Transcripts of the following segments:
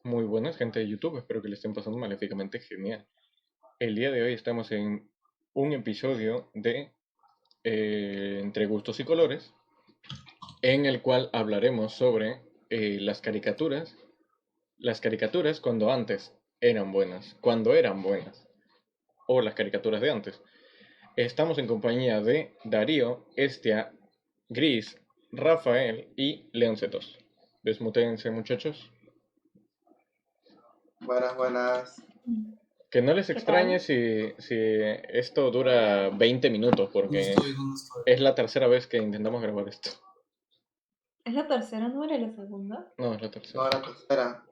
Muy buenas, gente de YouTube. Espero que le estén pasando maléficamente genial. El día de hoy estamos en un episodio de Entre Gustos y Colores, en el cual hablaremos sobre las caricaturas. Las caricaturas cuando antes eran buenas, o las caricaturas de antes. Estamos en compañía de Darío, Estia, Gris, Rafael y Leoncetos. Desmutéense, muchachos. Buenas. Que no les extrañe si esto dura 20 minutos, porque ¿Dónde estoy? es la tercera vez que intentamos grabar esto. ¿Es la tercera, no era la segunda? No, es la tercera. No, la tercera.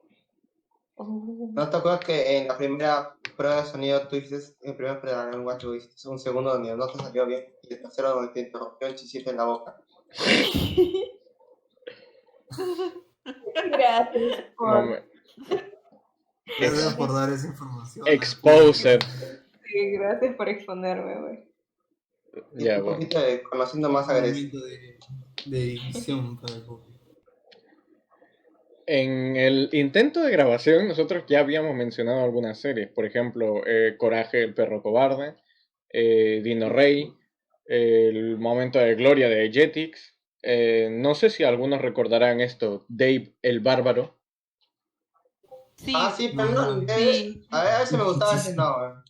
Oh. ¿No te acuerdas que en la primera prueba de sonido tú hiciste, en el primer prueba de lengua tú hiciste un segundo donde no te salió bien y el tercero donde te interrumpió el chisito en la boca? Gracias por... Gracias por dar esa información. Exposed. Sí, gracias por exponerme, güey. Ya, Un bueno. poquito de conociendo más agresivo. De edición para el público. En el intento de grabación nosotros ya habíamos mencionado algunas series. Por ejemplo, Coraje, el perro cobarde, Dino Rey, el momento de gloria de Jetix. No sé si algunos recordarán esto, Dave el bárbaro. Sí, Sí, pero no, sí. a veces me gustaba, a veces no.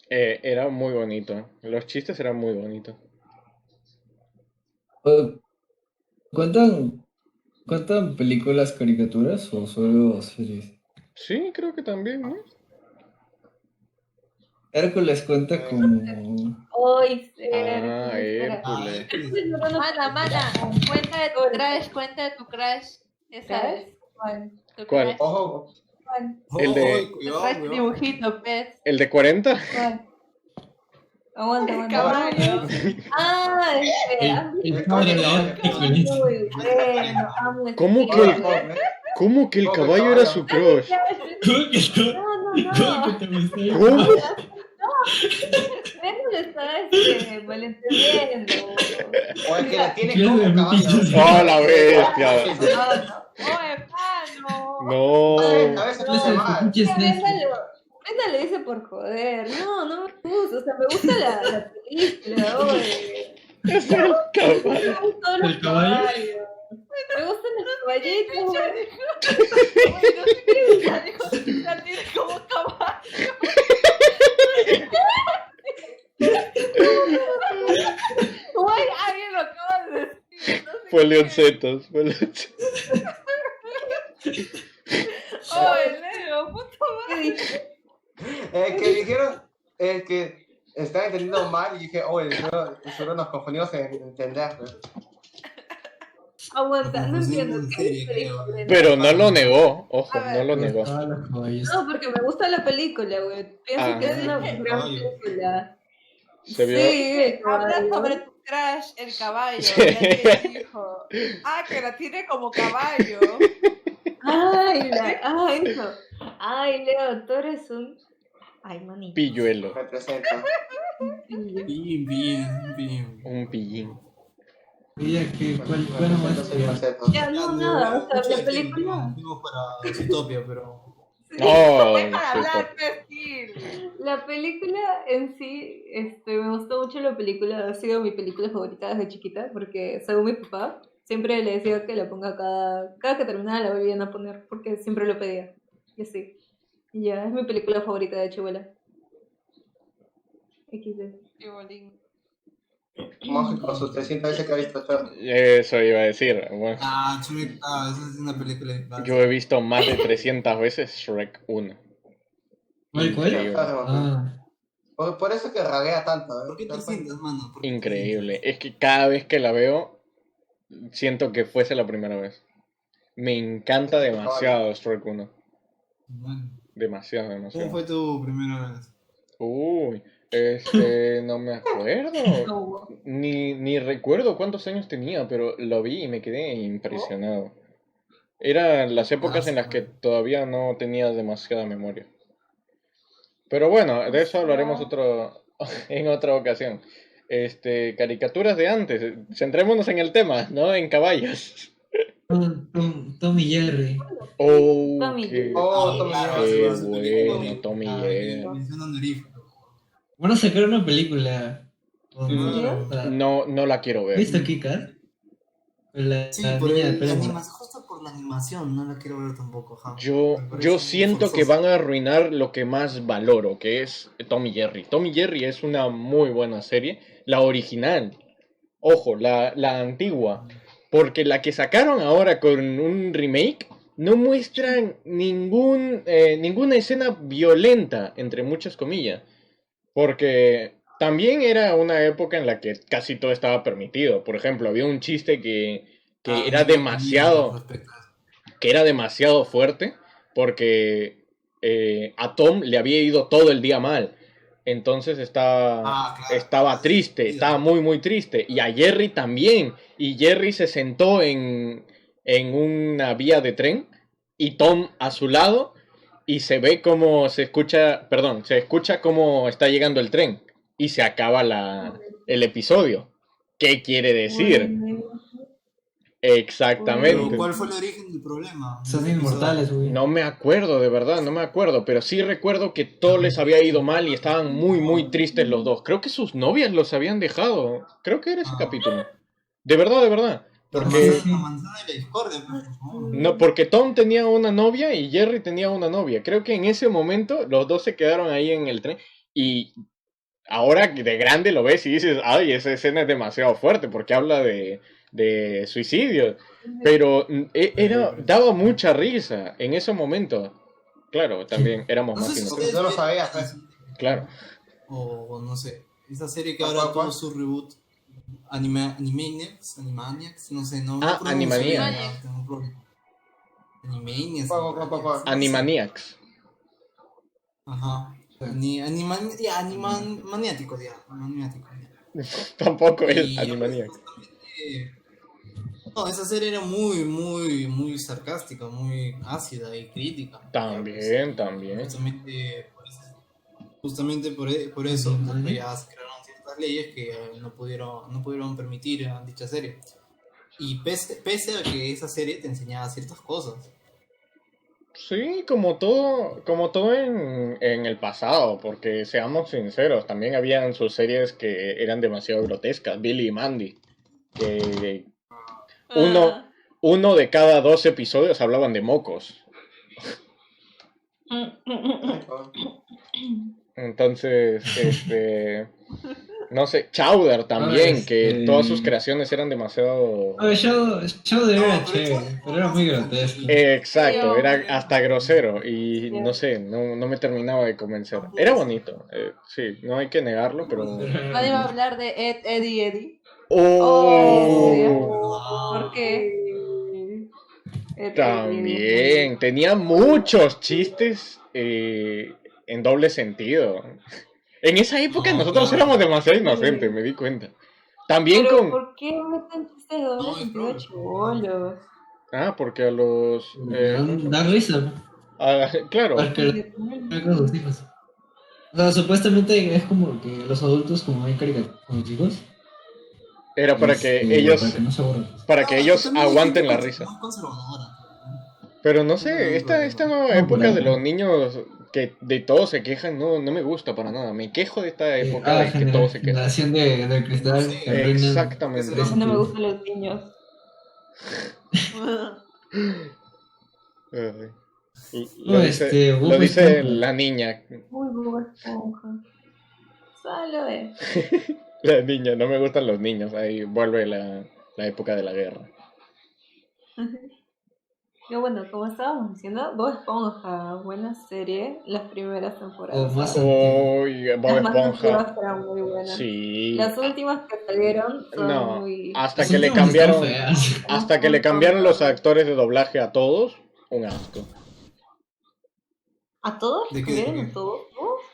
Era muy bonito. Los chistes eran muy bonitos. ¿Cuentan películas, caricaturas o solo series? Sí, creo que también, ¿no? Hércules cuenta como... Hoy Hércules. Mana, cuenta de tu crush, ya sabes. Tu ¿Cuál? crush. Ojo, El de- Tu crush dibujito, pez. ¿El de 40? Aguanta. Caballo. El padre de Hércules. Muy bueno, amo ese ¿Cómo tío. que- ¿Cómo que el caballo era su crush? ¿Cómo que te gustó? ¿Cómo? Él lo está malentendiendo. o el que le tiene Clase como de caballo. metiches. ¡Oh, la bestia! ¡Oye, pano! No. A veces lo hace mal. Brenda lo dice por joder. No me gusta. O sea, me gusta la película, oye. Es el caballo. Me gustan los ¿El caballo? caballos. Me gustan los caballitos. Oye, no sé qué dijo, la tiene como caballo. Güey, alguien lo acaba de decir. No sé Fue quién. Leoncetos. Oye, Leo, puta madre. ¿Qué dije? Que dijeron, que estaba entendiendo mal y dije, seguro nos confundimos en entender. Aguanta, no entiendo. En ¿Qué serie, dice creo. Brenda? Pero no lo negó. Ojo, A ver. no lo negó. Los caballos. No, porque me gusta la película, güey. Pienso que es una Ah, gran caballo. película. Se vio. Sí, el Habla caballo. sobre tu crush, el caballo. Sí. Y alguien dijo, que la tiene como caballo. Eso. Ay, Leo, tú eres un... Ay, manito. Pilluelo. Representa. Bien. Un pillín. ¿Cuál más? Ya, no, nada. O sea, la película... Fuimos para Zootopia, pero... Oh, Deja de hablar, súper. Pestil. La película en sí, me gustó mucho la película, ha sido mi película favorita desde chiquita, porque según mi papá, siempre le decía que la ponga cada que terminaba la volvían a poner, porque siempre lo pedía, y así. Y ya, es mi película favorita de Chihuahua. XD. Y bolín. Monje con sus 300 veces que ha visto Thor. Eso iba a decir. Bueno, Esa es una película de infancia. yo he visto más de 300 veces Shrek 1. ¿Cuál? Increíble. Por eso que raguea tanto. ¿Por qué 300, mano? ¿Por qué Increíble. Es que cada vez que la veo, siento que fuese la primera vez. Me encanta demasiado Shrek 1. 300? Bueno, Demasiado. ¿cómo fue tu primera vez? Uy, no me acuerdo. Ni recuerdo cuántos años tenía, pero lo vi y me quedé impresionado. Eran las épocas en las que todavía no tenía demasiada memoria. Pero bueno, de eso hablaremos en otra ocasión. Caricaturas de antes. Centrémonos en el tema, ¿no? En caballos. Tom y Jerry. Oh, Tommy. qué, Oh, claro, Tommy qué sí, bueno, Tommy Jerry. Mención honorífica. Van a sacar una película. No la quiero ver. ¿Viste Kikas? La Sí, por niña de el, pelo morado. animación, justo por la animación, no la quiero ver tampoco, ajá. Yo Me parece muy siento que forzoso. van a arruinar lo que más valoro, que es Tommy Jerry. Tommy Jerry es una muy buena serie, la original. Ojo, la antigua. Porque la que sacaron ahora con un remake no muestran ninguna escena violenta, entre muchas comillas. Porque también era una época en la que casi todo estaba permitido. Por ejemplo, había un chiste que era Tengo opinión demasiado, respecto a eso. que era demasiado fuerte porque a Tom le había ido todo el día mal. Entonces Claro. estaba triste, estaba muy muy triste. Y a Jerry también. Y Jerry se sentó en una vía de tren y Tom a su lado y se ve cómo se escucha cómo está llegando el tren y se acaba el episodio. ¿Qué quiere decir? Pero, Exactamente. ¿cuál fue el origen del problema? Son inmortales, güey. No me acuerdo, de verdad, no me acuerdo, pero sí recuerdo que todo les había ido mal y estaban muy, muy tristes los dos. Creo que sus novias los habían dejado. Creo que era ese capítulo. De verdad, de verdad. Porque, La manzana de la discordia, pues, ¿no? no, porque Tom tenía una novia y Jerry tenía una novia. Creo que en ese momento los dos se quedaron ahí en el tren y ahora de grande lo ves y dices, ay, esa escena es demasiado fuerte porque habla de suicidio. Pero daba mucha risa en ese momento. Claro, también éramos No más sé si inocentes. No lo sabía, pues. Claro. O no sé, esa serie que ¿Cuál, ahora cuál? tuvo su reboot, Animaniacs, no sé, no Ah, pronuncio bien, Animaniacs. ya, tengo problema. Animaniacs. ¿Cuál? Animaniacs. Ajá. Maniático, ya. Maniático, ya. Tampoco es Y Animaniacs. no, esa serie era muy, muy, muy sarcástica, muy ácida y crítica. También. Justamente por eso, porque ya se crearon ciertas leyes que no pudieron permitir a dicha serie. Y pese a que esa serie te enseñaba ciertas cosas. Sí, como todo en el pasado, porque seamos sinceros, también habían sus series que eran demasiado grotescas, Billy y Mandy, que uno de cada 2 episodios hablaban de mocos. Entonces, no sé, Chowder también, que todas sus creaciones eran demasiado... Chowder era chévere, pero era muy grotesco. Exacto, era hasta grosero y no sé, no me terminaba de convencer. Era bonito, sí, no hay que negarlo, pero... Nadie va a hablar de Eddie. ¡Oh! ¿Por qué? También, tenía muchos chistes en doble sentido. En esa época No, nosotros claro. éramos demasiado inocentes, me di cuenta. También Pero con... ¿por qué meten chistes de doble sentido de chibolos? Ah, porque a los... Da risa, ¿no? claro, Porque con sus hijos. O sea, supuestamente es como que los adultos, como ven caricaturas con los chicos, era para que ellos... para que no se aburran. Para que ellos También hay aguanten gente la risa. muy conservadora. Pero no sé, esta nueva época de los niños que de todo se quejan, no me gusta para nada. Me quejo de esta época de que todo se queja. Generación de cristal. Sí, que arruinan- Exactamente. Por eso no me gustan los niños. Ay. No, Lo dice, Bob lo dice Esponja. la niña. Uy, Bob Esponja. Solo es. La niña, no me gustan los niños. Ahí vuelve la época de la guerra. Yo, bueno, como estábamos diciendo, Bob Esponja, buena serie, las primeras temporadas. O más Uy, Bob Las más Esponja. antiguas eran muy buenas. Sí. Las últimas que salieron son No, muy... hasta Las que le últimas están cambiaron, feas. hasta que le cambiaron los actores de doblaje a todos, un asco. ¿A todos? ¿De qué? ¿Cambiaron a todos?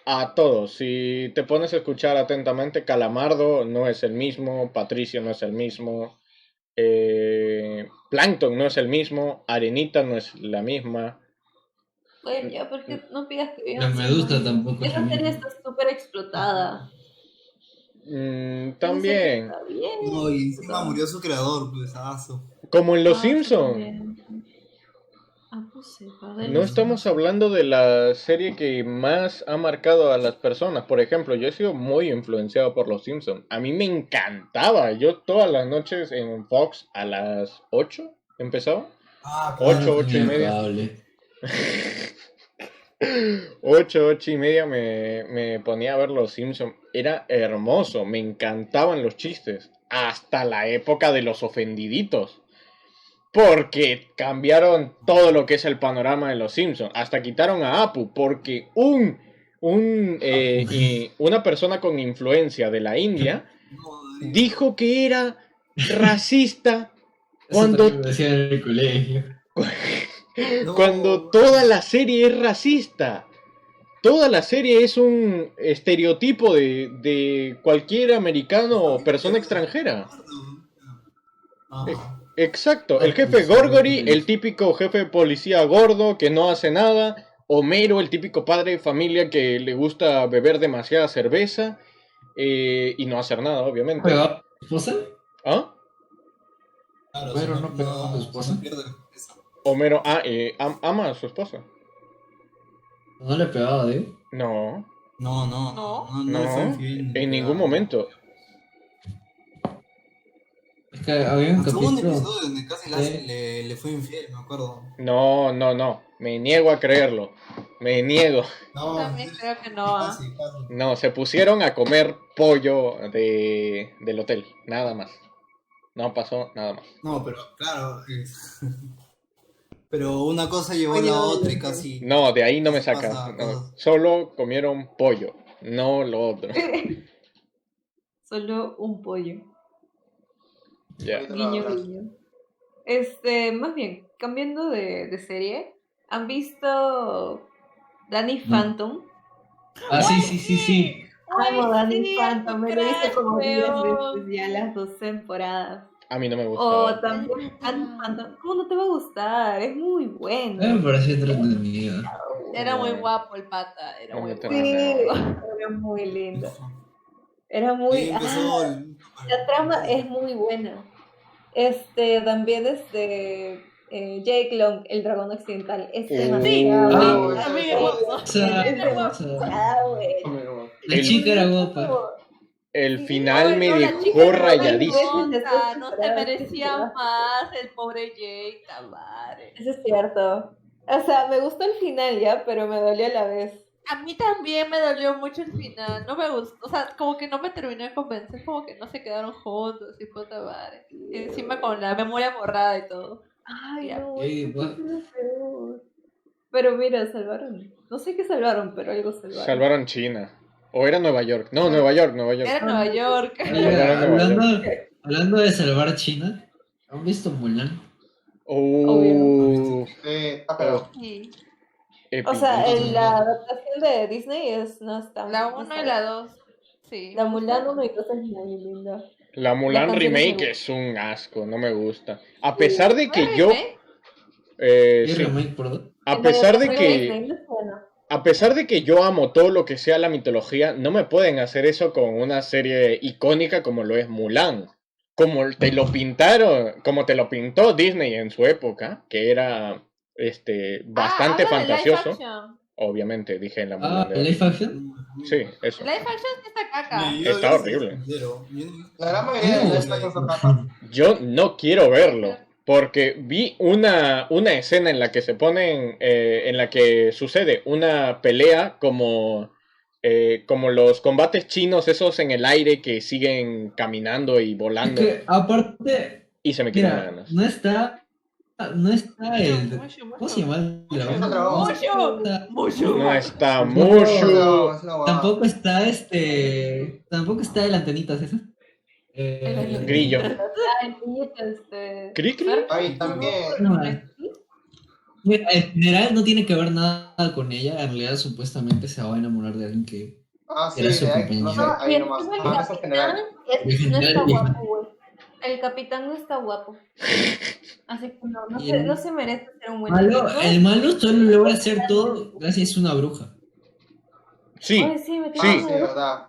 A todos. Si te pones a escuchar atentamente, Calamardo no es el mismo, Patricio no es el mismo, Plankton no es el mismo, Arenita no es la misma. Bueno, ya, porque no pidas que vean. La Medusa tampoco es Esa la serie misma. está súper explotada. También, Está bien. No, y encima murió su creador, pues, aso. como en Los Ah, Simpson. también. Ah, pues sepa de No los estamos hablando de la serie que más ha marcado a las personas. Por ejemplo, yo he sido muy influenciado por Los Simpsons. A mí me encantaba. Yo todas las noches en Fox a las 8 empezaba. Ah, claro. 8, 8 y Tenía media. cable. 8, 8 y media me ponía a ver Los Simpsons. Era hermoso. Me encantaban los chistes. Hasta la época de los ofendiditos. Porque cambiaron todo lo que es el panorama de Los Simpsons. Hasta quitaron a Apu. Porque una persona con influencia de la India dijo que era racista Eso cuando, también me decía en el colegio. No. cuando toda la serie es racista. Toda la serie es un estereotipo de cualquier americano o persona extranjera. Ajá. Exacto, el jefe Gorgory, el típico jefe de policía gordo que no hace nada. Homero, el típico padre de familia que le gusta beber demasiada cerveza y no hacer nada, obviamente. ¿Pegaba a su esposa? ¿Ah? Claro, Pero si no pegaba a su esposa. se pierde eso. Homero ama a su esposa. ¿No le pegaba, ¿eh? No, No no, le fue infiel, en ningún momento. Es que había un Hubo un capítulo. episodio donde casi le fue infiel, me acuerdo. No, me niego a creerlo. Me niego. No, También creo que no. casi. No, se pusieron a comer pollo del hotel, nada más. No pasó nada más. No, pero claro. Pero una cosa llevó a la otra y casi. No, de ahí no me Pasa sacas. No, cosas. solo comieron pollo, no lo otro. Solo un pollo. Ya. Guiño, guiño. Más bien, cambiando de serie, ¿han visto Danny Phantom? Ah, sí. Amo Danny sí, Phantom, me lo hice crack, como 10 weón. veces ya las 2 temporadas. A mí no me O gusta. también Danny Phantom, ¿cómo no te va a gustar? Es muy A mí bueno. me pareció entretenido. Era muy guapo el pata. Era No muy me guapo. Sí, era muy lindo. Era muy... Ahí empezó Ah, la trama es muy buena. También Jake Long, el dragón occidental, es demasiado Ah, bueno. a mí me Es gustó. O sea, demasiado bueno. la chica era guapa. El Sí, final Ay, me no, la dejó chica era rayadísimo. hermosa, no se merecía más el pobre Jake, Tavares. Eso es cierto. O sea, me gustó el final ya, pero me dolió a la vez. A mí también me dolió mucho el final, no me gustó, o sea, como que no me terminó de convencer, como que no se quedaron juntos y puta madre. Y encima con la memoria borrada y todo. Ay, Ya. no, Ey, es va. peor. Pero mira, salvaron. No sé qué salvaron, pero algo salvaron. Salvaron China. ¿O era Nueva York? No, Nueva York. Era en Nueva York. Oiga, Salvaron hablando de salvar China, ¿han visto Mulan? Está pegado. Sí. O sea, Épico. la adaptación de Disney no está. La no 1 está y la 2. Sí. La Mulan 1 y 2 es muy linda. La Mulan La canción remake es es un asco, no me gusta. A pesar de que ¿Fue yo... remake? ¿Qué Sí. remake, perdón? A pesar de Disney que... no es buena. A pesar de que yo amo todo lo que sea la mitología, no me pueden hacer eso con una serie icónica como lo es Mulan. Como te lo pintaron, como te lo pintó Disney en su época, que era bastante habla de live fantasioso. action. Obviamente, dije en la Ah, Mulan de ¿live action? Sí, eso. Live action sí está caca. Está horrible. La gran mayoría de estas cosas pasan. Yo no quiero verlo. Porque vi una escena en la que se ponen, en la que sucede una pelea como los combates chinos, esos en el aire que siguen caminando y Es volando. que aparte, Y se me quitan las mira, ganas. no está el... Mucho. ¿Cómo se llama el dragón? Mucho dragón. No está- Mucho. No está No. mucho. No, es una huevada. Tampoco está el antenitas ese. Grillo. Ah, el niñito, ¿Cri, cri? Ahí también. No, mira, en general no tiene que ver nada con ella. En realidad, supuestamente se va a enamorar de alguien que. Ah, sí, Era su de ahí, compañero. no sé, No, ahí y nomás. encima el Ah, eso en general. capitán no está En general, guapo, güey. El capitán no está guapo. Así que no se merece ser un buen Malo, amigo. el malo solo logra hacer todo gracias a una bruja. Sí, Ay, sí, me sí. Ah, sí, verdad.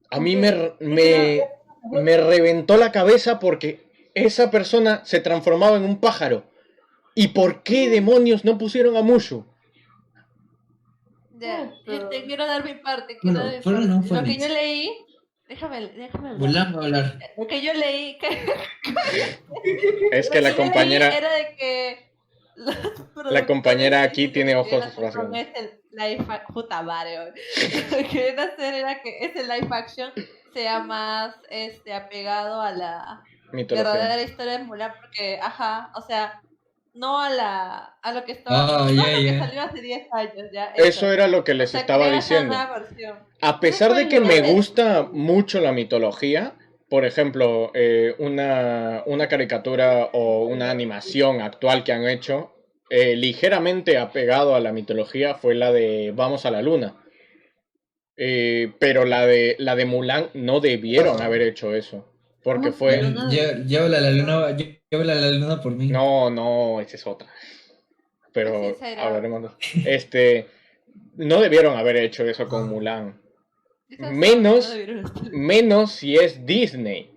a mí me reventó la cabeza porque esa persona se transformaba en un pájaro. ¿Y por qué demonios no pusieron a Mushu? Ya, Pero- te quiero dar mi parte. Bueno, Quiero decir, fueron no fue lo que Nix. yo leí, déjame hablar. Mulan va a hablar. Lo que yo leí, Es que la lo que yo leí compañera, era de que los la compañera aquí productores tiene ojos querían hacer con rasgados. este live puta madre, hoy. Lo que querían hacer era que ese live action sea más apegado a la Mitología. verdadera historia de Mulan, porque, ajá, o sea, no a lo que estaba, Ah, no ya, a lo que ya. salió hace 10 años, ya. Eso era lo que O les sea, estaba crear una diciendo. nueva versión. A pesar de que Eso fue me lo gusta mucho la mitología, por ejemplo, una caricatura o una animación actual que han hecho ligeramente apegado a la mitología fue la de Vamos a la Luna. Pero la de Mulan no debieron haber hecho eso. Porque Vamos a fue... la Luna. Llévala a la luna, llévala a la luna por mí. No, esa es otra. Pero Sí, esa era. hablaremos de... No debieron haber hecho eso con Mulan. Esas Menos- no debieron estar. Menos si es Disney.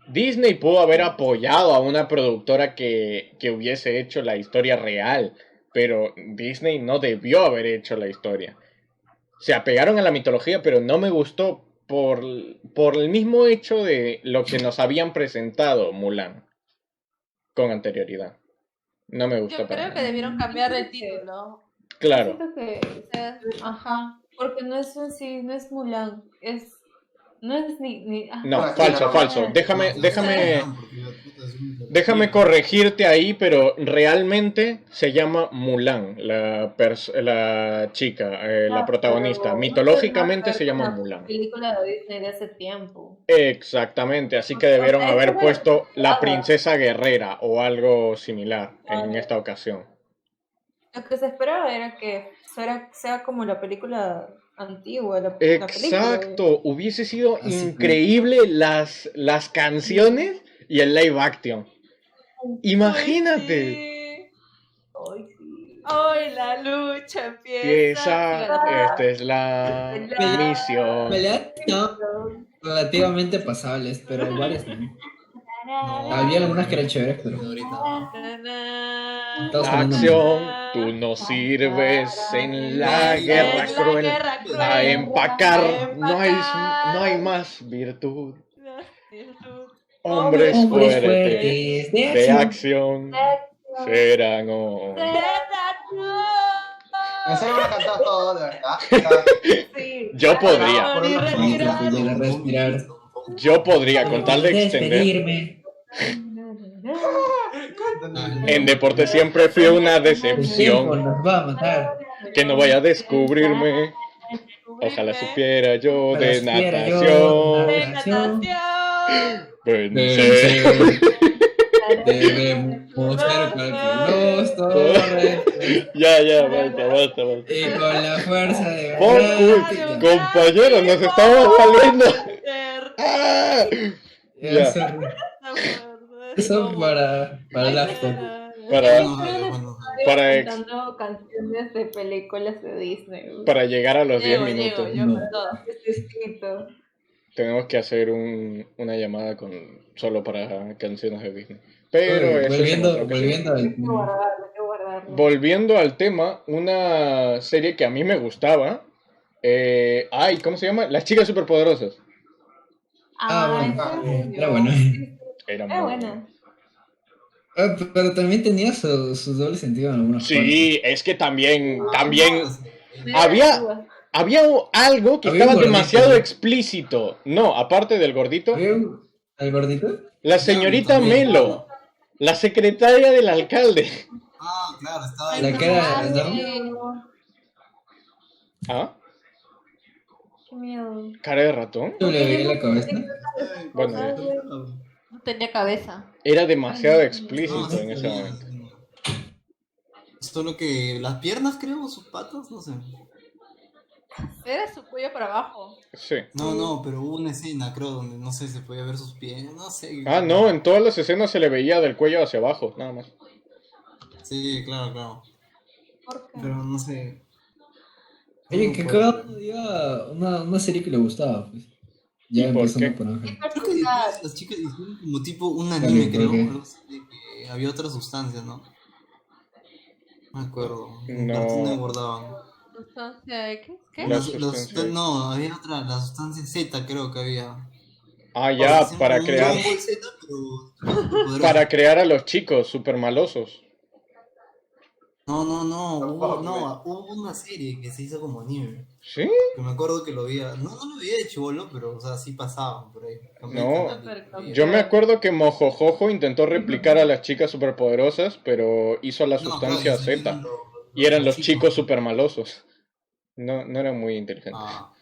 Disney pudo haber apoyado a una productora que hubiese hecho la historia real, pero Disney no debió haber hecho la historia. Se apegaron a la mitología, pero no me gustó por el mismo hecho de lo que nos habían presentado Mulan con anterioridad. No me gustó Yo para creo que nada. debieron cambiar el título. Claro. Siento que, O sea, ajá, porque no es en sí, no es Mulan, no es ni No, Ah, falso, no, falso. no, Déjame corregirte ahí, pero realmente se llama Mulan, la chica, la protagonista. pero- Mitológicamente se llama una Mulan. película de Disney de hace tiempo. Exactamente, así que debieron O sea, haber eso puesto me la gustaba. princesa guerrera o algo similar en esta ocasión. Lo que se esperaba era que sea como la película antigua, la película. Exacto, hubiese sido Así fue. increíble las canciones y el live action. Imagínate. sí. Ay, sí. Hoy la lucha empieza. Empieza, esta es la misión. Pelea, no, relativamente pasables, pero varias no. Había algunas que eran chéveres, pero Ahorita. todos con una- Acción, tú no sirves en la guerra cruel. A empacar, no hay más virtud. Hombres Hombres fuertes fuertes de de acción. acción serán hombres. En serio me ha cantado todo, de verdad. O sea, Sí. Yo podría, por una Pudiera respirar. yo podría, con tal de extender. Despedirme. En deporte siempre fui una El tiempo decepción. nos va a matar. Que no vaya a descubrirme. Ojalá supiera yo Ojalá de supiera yo natación. De natación. Vencer. Debemos ser cualquier torres. Ya, basta. Y con la fuerza de Por verdad. compañero, nos estamos saliendo. ¡Ah! Ya. Eso para el after. Para Cantando canciones de películas de Disney. Para llegar a los 10 minutos, Yo con todo. Es distinto. tenemos que hacer una llamada solo para canciones de Disney. Pero eso es en otra ocasión. Hay que guardarlo. Volviendo al tema, una serie que a mí me gustaba. ¿Cómo se llama? Las chicas superpoderosas. Bueno, ¿en serio? era bueno. Era Era buena. Pero también tenía su doble sentido en algunas partes. Sí, es que también Era Había- antigua. había algo que Había estaba un gordito, demasiado ¿no? explícito. No, aparte del gordito, ¿El gordito? la señorita también. Melo, la secretaria del alcalde. Ah, claro, estaba Ay, ahí. La cara no, ¿no? sí. ¿Ah? Qué miedo. ¿Cara de ratón? Yo le veía la cabeza. Bueno, No tenía cabeza. era demasiado No, explícito sí, en ese tenía, momento. tenía. Solo que las piernas, creo, o sus patas, no sé. Era su cuello para abajo. Sí. No, pero hubo una escena, creo, donde no sé, se podía ver sus pies, no sé. Ah, no, en todas las escenas se le veía del cuello hacia abajo, nada más. Sí, claro. ¿Por qué? Pero no sé. Oye, que cada uno diga una serie que le gustaba, pues. Ya ¿Y por empezando qué? por Ángel. Creo que después las chicas hicieron como tipo un anime, ¿Por creo. qué? Algo así, de que había otra sustancia, ¿no? No me acuerdo. No. Cartoon no guardaban. Sustancia X. ¿Qué? La sustancia. No, había otra, la sustancia Z creo que había. Ah, ya, Hacían para como un crear, Dragon Ball Z, pero poderoso. para crear a los chicos super malosos. No, Tampoco, hubo una serie que se hizo como anime. ¿Sí? Que me acuerdo que lo veía, no lo veía de chibolo, pero o sea, sí pasaban por ahí. Cambié de No. canal y- Yo me acuerdo que Mojojojo intentó replicar a las chicas superpoderosas, pero hizo la No, sustancia claro, y Z. salieron Y eran los chicos super malosos. No, no eran muy inteligentes. Ah,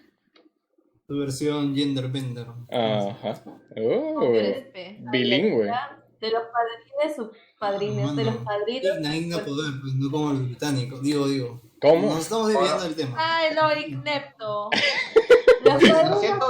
su versión gender bender. Ajá. Oh, PSP. bilingüe. De los padrines, sus padrinos, de los padrinos. Igna poder, pues no como el británico. Digo. ¿Cómo? Nos estamos desviando del tema. Ay, lo inepto. Los Lo padrinos siento,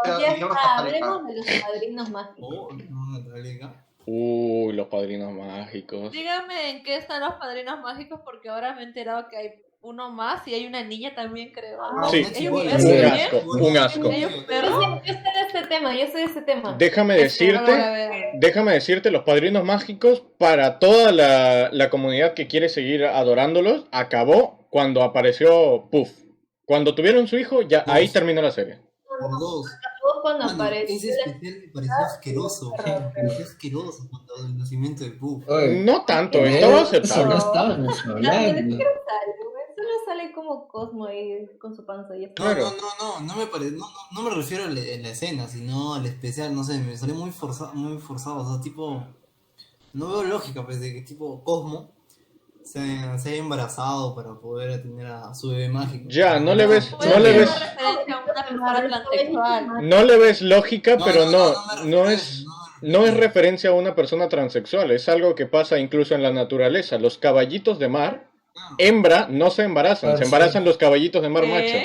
pero ya idioma está, católico. hablemos de los padrinos mágicos. Oh, no, Natalia. Uy, los padrinos mágicos. Dígame en qué están los padrinos mágicos, porque ahora me he enterado que hay uno más y hay una niña también, creo. Sí, ¿Ellos un bien? asco, un asco. Ellos Yo perros. sé de este tema, yo sé de este tema. Déjame Ahora decirte, vean. déjame decirte, los padrinos mágicos, para toda la comunidad que quiere seguir adorándolos, acabó cuando apareció Puff. Cuando tuvieron su hijo, ya ahí terminó la serie. Por dos. Luego cuando Mano, apareció ese especial me pareció asqueroso. Me pareció asqueroso cuando el nacimiento de Puff. Oye, No tanto, eso estaba no aceptable. estábamos hablando. solo sale como Cosmo ahí con su panza y ya está. Claro. No me parece, no me refiero a la escena, sino al especial, no sé, me salió muy forzado, o sea, tipo, no veo lógica, pues, de que tipo Cosmo se haya embarazado para poder atender a su bebé mágico. Ya, no le ves, Puede no le ser ves, una referencia a una persona transexual. no le ves lógica, pero no, me no refiero a es, eso, no es referencia a una persona transexual, es algo que pasa incluso en la naturaleza. Los caballitos de mar, hembra, no se embarazan, Ah, se sí. embarazan los caballitos de mar ¿Qué? macho.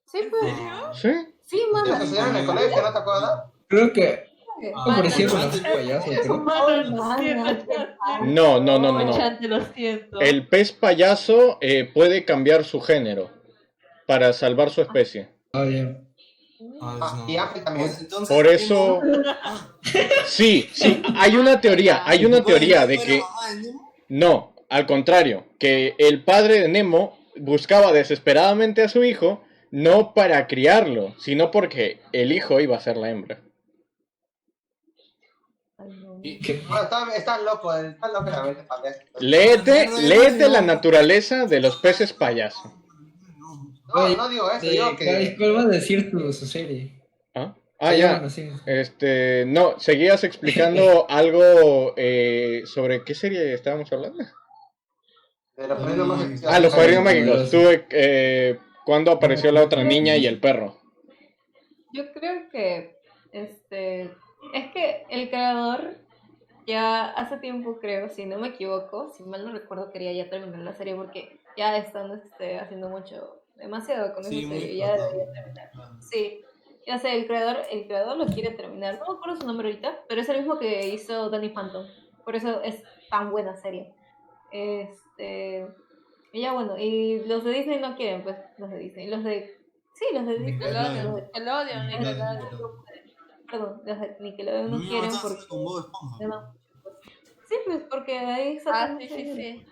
Sí, pues. ¿Sí? Sí, Te mamá. enseñaron en el colegio, ¿no te acuerdas? Creo que Ah, aparecieron bueno, los payasos, creo. Mano, lo siento. No, no, no, no, no. Chante, lo siento. El pez payaso puede cambiar su género para salvar su especie. Ah, bien. no. Y Ángel también. Pues, entonces, Por eso, sí, hay una teoría de que no, al contrario, que el padre de Nemo buscaba desesperadamente a su hijo no para criarlo, sino porque el hijo iba a ser la hembra. Bueno, está loco la mente payaso. Léete la naturaleza de los peces payaso. No, no digo eso, digo que... ¿Cuál va a decir su serie? Ah, Sí, ya. bueno, sí. No, seguías explicando algo sobre qué serie estábamos hablando. De los padrinos mágicos. Ah, los padrinos mágicos. ¿Cuándo apareció la otra niña y el perro? Yo creo que es que el creador ya hace tiempo, creo, si no me equivoco, si mal no recuerdo, quería ya terminar la serie porque ya están haciendo demasiado con esa serie, ya debería terminar. Sí, ya sé, el creador lo quiere terminar, no me acuerdo su nombre ahorita, pero es el mismo que hizo Danny Phantom, por eso es tan buena serie. Y ya bueno, y los de Disney no quieren, pues, los de Disney, los de Disney, Nickelodeon. perdón, los de Nickelodeon no quieren porque... con Bob Esponja. no. Sí, pues porque ahí Ah, sacan sí, sí, sí.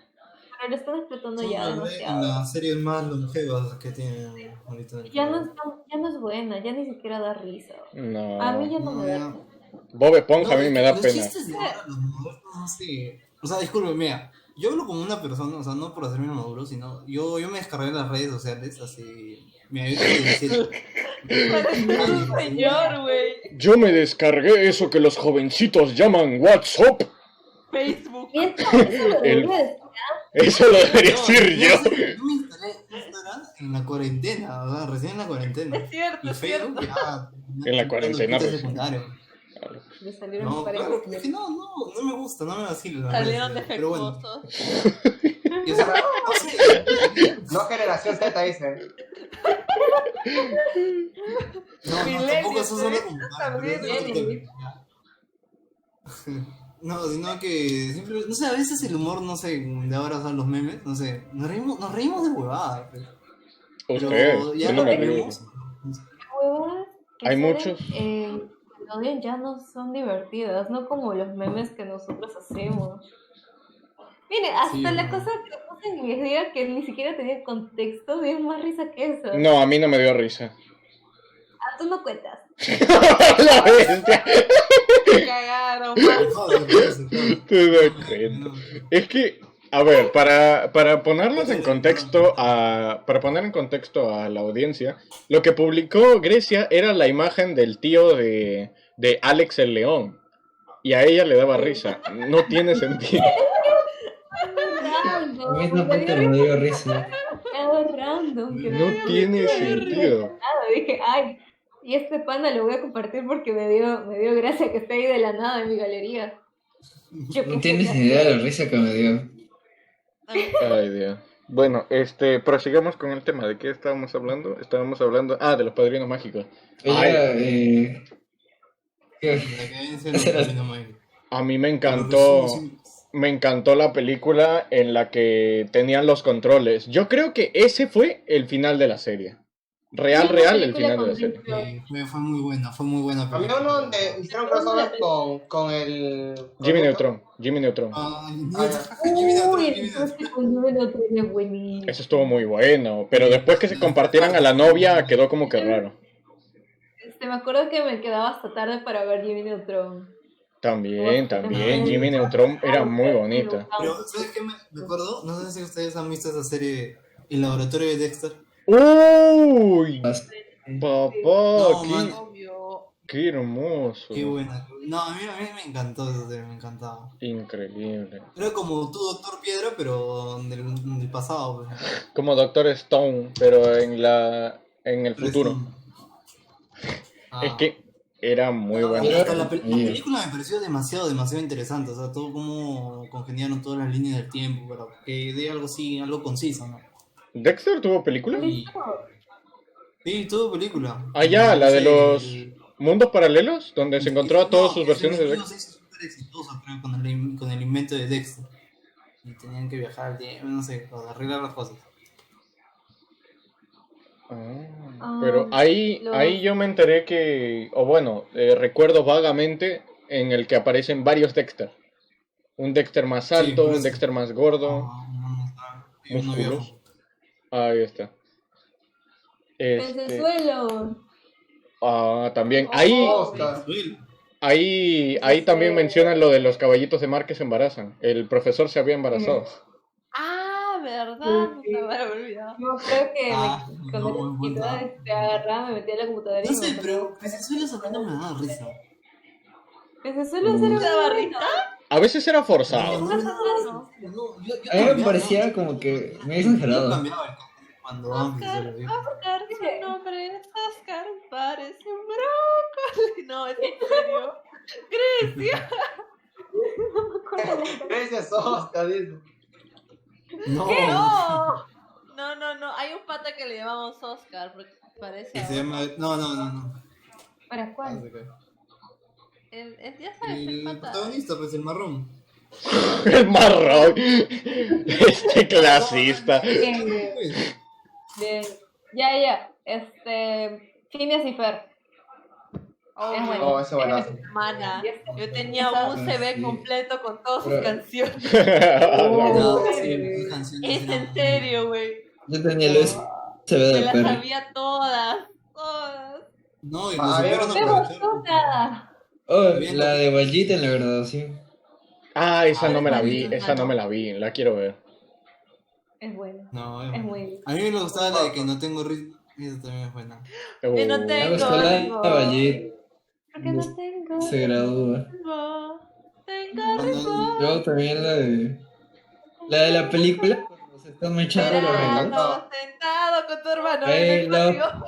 pero lo están explotando Son ya las demasiado. series más longevas que tienen ahorita. en el Ya canal. ya no es buena, ya ni siquiera da risa. No. A mí ya no me da ya. risa. Bob Esponja a mí me da los pena. chistes de ahora, los modernos, no sé. O sea, disculpe, mira, yo hablo como una persona, o sea, no por hacerme maduro, sino yo me descargué las redes sociales así. Mira, yo tengo 17. Señor, güey. Yo me descargué eso que los jovencitos llaman WhatsApp. Facebook. Y eso lo debería decir. Eso lo debería decir yo. Yo me instalé Instagram en la cuarentena, o sea, recién en la cuarentena. Es cierto, Y es cierto. Facebook ya. En la cuarentena, quinto pues. secundario. Le salieron No, parejas. claro, es que no me gusta, no me vacila. las Salieron redes, pero bueno. defectuosos. Y, o sea, no sé. No generación Z, dice. No, tampoco eso suena como También, pero es otro tema, ya. No, sino que simplemente, no sé, a veces el humor, no sé, de ahora son los memes, no sé, nos reímos de huevadas. Pero Ustedes, ya yo no lo me río. vemos. Huevadas que Hay salen muchos. en Nickelodeon ya no son divertidas, no como los memes que nosotros hacemos. Mire, hasta Sí, la bueno. cosa que puse en mi día que ni siquiera tenía contexto, dio más risa que eso. No, a mí no me dio risa. Ah, tú no cuentas. La bestia. Me cagaron, man. Joder, por eso, claro. Te das cuenta. No, Es que, a ver, para ponerlos en contexto para poner en contexto a la audiencia, lo que publicó Grecia era la imagen del tío de Alex el León. Y a ella le daba risa. No tiene sentido. A mí Random, me tampoco dio me dio risa. algo random. Que No tiene me dio sentido. nada. Dije, ay, y este panda lo voy a compartir porque me dio gracia que esté ahí de la nada en mi galería. Yo No qué tienes sé, ni idea de la risa que me dio. Ay, Dios. Bueno, prosigamos con el tema. ¿De qué estábamos hablando? Estábamos hablando, de los padrinos mágicos. Ella, ¿qué? la que viene siendo el camino mágico. A mí me encantó la película en la que tenían los controles. Yo creo que ese fue el final de la serie. Real, el final de la serie. Fue muy buena Había película. uno donde hicieron crossover con el... Jimmy Neutron. Ay, Uy, entonces con el otro es buenísimo. Eso estuvo muy bueno. Pero después que se compartieran a la novia, quedó como que raro. Me acuerdo que me quedaba hasta tarde para ver Jimmy Neutron. También. Jimmy Neutron era muy bonita. Pero, ¿sabes qué me acuerdo? No sé si ustedes han visto esa serie, El Laboratorio de Dexter. ¡Uy! Papá, No, man. Obvio. qué hermoso. Qué buena. No, a mí me encantó esa serie, me encantaba. Increíble. Era como tu Doctor Piedra, pero del pasado. Pues. Como Doctor Stone, pero en el futuro. Ah. Es que era muy No, bueno. hasta la película me pareció demasiado interesante. O sea, todo cómo congeniaron todas las líneas del tiempo para que dé algo así, algo conciso, ¿no? ¿Dexter tuvo película? Y, sí, tuvo película. Ah, ya, la de Sí, los mundos paralelos, donde se encontró a todas sus ese versiones de estudio Dexter. se hizo súper exitoso, creo, con el invento de Dexter. Y tenían que viajar al tiempo, no sé, para arreglar las cosas. Pero ahí yo me enteré recuerdo vagamente en el que aparecen varios Dexter. Un Dexter más Sí, alto, por un eso. Dexter más gordo, Y uno viejo. músculos. Ahí está. Suelo. También. Oscar. Ahí también mencionan lo de los caballitos de mar que se embarazan. El profesor se había embarazado. Ah, ¿verdad? Sí. No me había olvidado. Yo creo que No, cuando muy era bueno. chiquita, agarraba, me metía a la computadora No y sé, me pero Pecesuelo Solano me da risa. Suelo ser ¿Una barrita? A veces era forzado. No, yo A mí me cambiaba, parecía como que me Yo exagerado. cambiaba el cuando antes de lo vi. Oscar, su nombre es Oscar, parece un brócoli. No, es en serio. Grecia. Gracias, Oscar, dice. No, No. Hay un pata que le llamamos Oscar porque parece. que a se llama. No. ¿Para cuál? Ya sabes, el El pata. protagonista, pues el marrón. El marrón. Clasista. Bien, Pues, bien. Ya. Phineas y Fer. Es bueno. Oh, ese buenazo. Mana, yo tenía un CD completo con todas sus Pero- canciones. no, Oh, sí, las canciones Es eran- en serio, güey. Yo tenía el USB Me de las perro. sabía todas. No, y Ah, lo supieron No me aprovechar. gustó nada. Oh, la de Vallita en la graduación. Esa no me la vi. Esa no me la vi. La quiero ver. Es bueno. No, Es muy. a mí me gustaba la de que no tengo ritmo. Esa también es buena. Que no Me tengo gustó la de ritmo. Vallita. Porque no tengo. Se gradúa. Tengo ritmo. Luego también la de la película. Cuando se están echando los regalos. Sentado, sentado con tu hermano en Ay, el no. patio.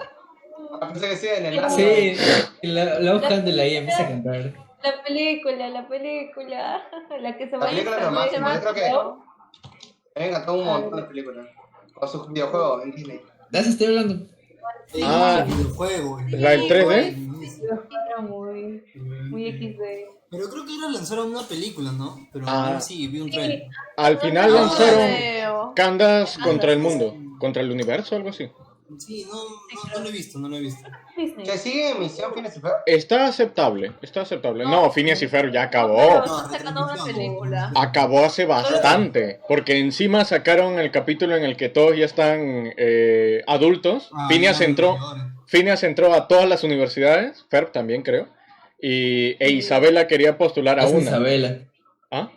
Pensé que sí, en el Sí, la buscan de la I empieza a cantar. La película. La que se La película es lo va máximo, yo creo que- ¿no? Me encantó un montón de películas. Con sus videojuegos en Disney. De eso estoy hablando. Ah, el videojuego. ¿la del 3D? Era muy XD. Pero creo que ahora lanzaron una película, ¿no? Pero Ah. no sí, vi un trailer. Al final No, lanzaron creo. Candace contra el mundo. Contra el universo, algo así. Sí, no lo he visto, no lo he visto. Disney. ¿Se sigue en emisión Phineas y Ferb? Está aceptable, está aceptable. No, Phineas y Ferb ya Pero acabó. están sacando una película. Acabó hace bastante, porque encima sacaron el capítulo en el que todos ya están adultos. Phineas entró a todas las universidades, Ferb también creo, e Isabela quería postular a Es una. Isabela. ¿Ah?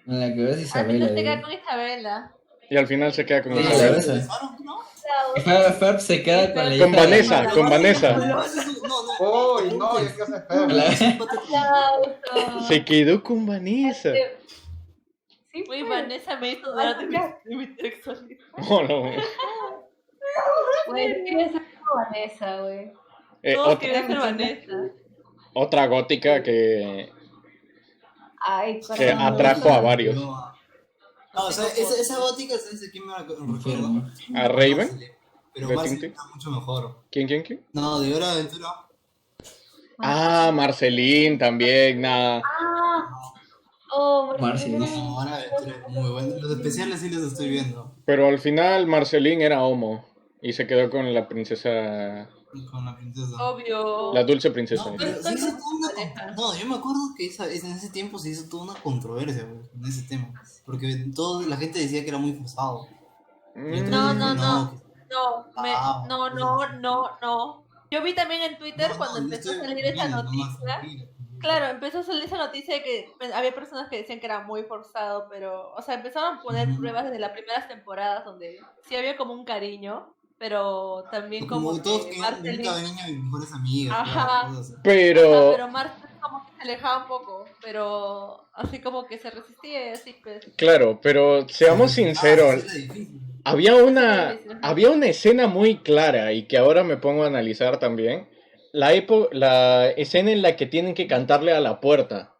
En la que ves Al Isabela. final se queda digo. con Isabela. Y al final se queda con Sí, la Isabela. besa. ¿No? Y Ferb se queda con la Con hija de- Vanessa, con Vanessa. Uy, no, yo quiero ser Ferb. La- Aplausos. Se quedó con Vanessa. Sí, Uy, pues. Vanessa me hizo dudar de mi sexualidad. Oh, no. Güey, yo quería ser como Vanessa, güey. Todos Otra, querían ser Vanessa. otra gótica que Ay, Que corazón. atrajo a varios. No, o sea, esa gótica, ¿sabes de quién me recuerdo? ¿A Raven? Pero ¿De Marcel Tintin? está mucho mejor. ¿Quién? No, de Hora de Aventura. Ah, Marceline también, nada. Oh, Marcy, Marcy. dice. No, Hora de Aventura es muy bueno. Los especiales sí los estoy viendo. Pero al final Marceline era homo y se quedó con la princesa, Con la princesa. Obvio. la dulce princesa. No, pero se hizo toda no, yo me acuerdo que en ese tiempo se hizo toda una controversia, güey, en ese tema. Porque la gente decía que era muy forzado. Y otros No, decían, no. que- No. Yo vi también en Twitter No, cuando yo empezó a estoy salir esa viendo nomás, noticia. tranquila. Claro, empezó a salir esa noticia de que había personas que decían que era muy forzado, pero, o sea, empezaron a poner Ujú. pruebas desde las primeras temporadas donde sí había como un cariño, pero también como Como todos que que Marceline... nunca niños y mejores amigas. Ajá. claro, cosas así. Pero, pero Marceline como que se alejaba un poco, pero así como que se resistía y así pues... claro, pero seamos Sí, sinceros, era difícil. había una escena muy clara y que ahora me pongo a analizar también. La escena en la que tienen que cantarle a la puerta.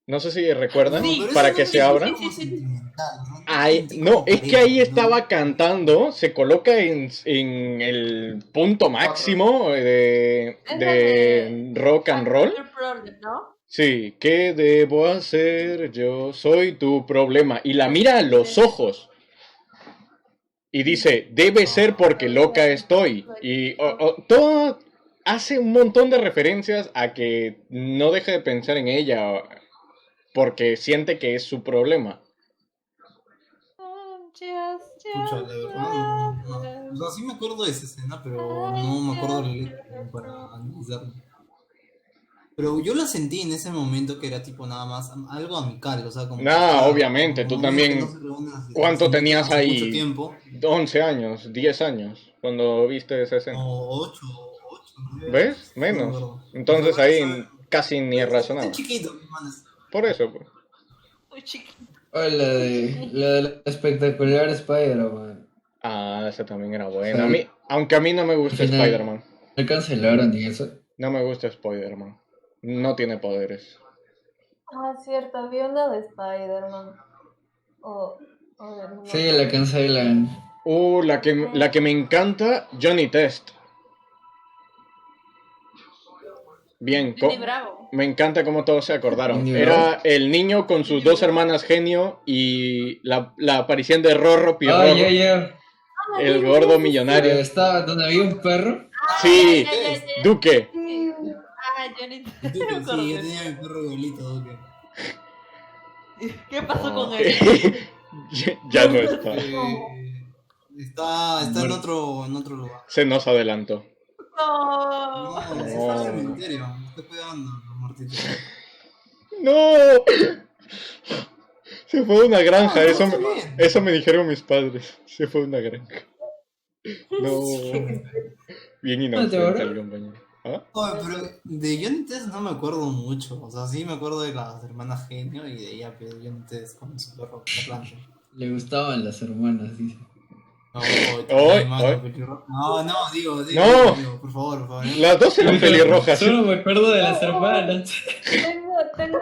No sé si recuerdan, Sí. pero para eso que no se es abra. como sentimental, ¿no? Ay, Sí, no, como es que pareja, ahí ¿no? estaba cantando, se coloca en el punto máximo de rock and roll. ¿No? Sí, ¿qué debo hacer? Yo soy tu problema. Y la mira a los ojos. Y dice, debe ser porque loca estoy. Y todo hace un montón de referencias a que no deje de pensar en ella porque siente que es su problema. Pucha, la verdad, no. O sea, sí me acuerdo de esa escena, pero no me acuerdo la letra como para analizarla. Pero yo la sentí en ese momento que era tipo nada más algo amical, o sea, como... No, obviamente, tú como también- que no se reúnen hace- ¿Cuánto hace tenías mucho ahí? tiempo, 11 años, 10 años, cuando viste esa escena. o 8, ¿no? ¿Ves? No me Menos. acuerdo. Entonces Pero, ahí o sea, casi ni está razonaba. chiquito, mi manes. Por eso, pues. Muy chiquito. O la de la espectacular Spider-Man. Ah, esa también era buena. Sí. A mí, aunque a mí no me gusta Al final- Spider-Man. ¿No cancelaron y eso? No me gusta Spider-Man. No tiene poderes. Ah, cierto, había una de Spider-Man. A ver, no. Sí, la cancelan. La que me encanta, Johnny Test. Bien, Johnny Bravo. me encanta cómo todos se acordaron. Johnny Era el niño con sus dos hermanas genio y la aparición de Rorro Pirorro, Ah, ya. el gordo millonario. Estaba donde había un perro. Sí, Ya. Duque. Ah, Johnny. Sí, Me yo acordé. tenía mi perro igualito, Duque. ¿Qué pasó con Oh. él? Ya no está. Está en Muerto. otro lugar. Se nos adelantó. No. No, se está en el cementerio. Me estoy cuidando, muertito. ¡No! Se fue a una granja, No, eso, está me, bien. eso me dijeron mis padres. Se fue a una granja. No. Bien inocente ¿ahora? el compañero. ¿Ah? Oye, pero de Johnny Test no me acuerdo mucho. O sea, sí me acuerdo de las hermanas Genio y de ella, pero Johnny Test con su perro plancha. Le gustaban las hermanas, dice. No, Oy, hermano, oy. pelirrojo. No, No. digo, por favor. Las dos eran pelirrojas. Solo me acuerdo de las hermanas. Tengo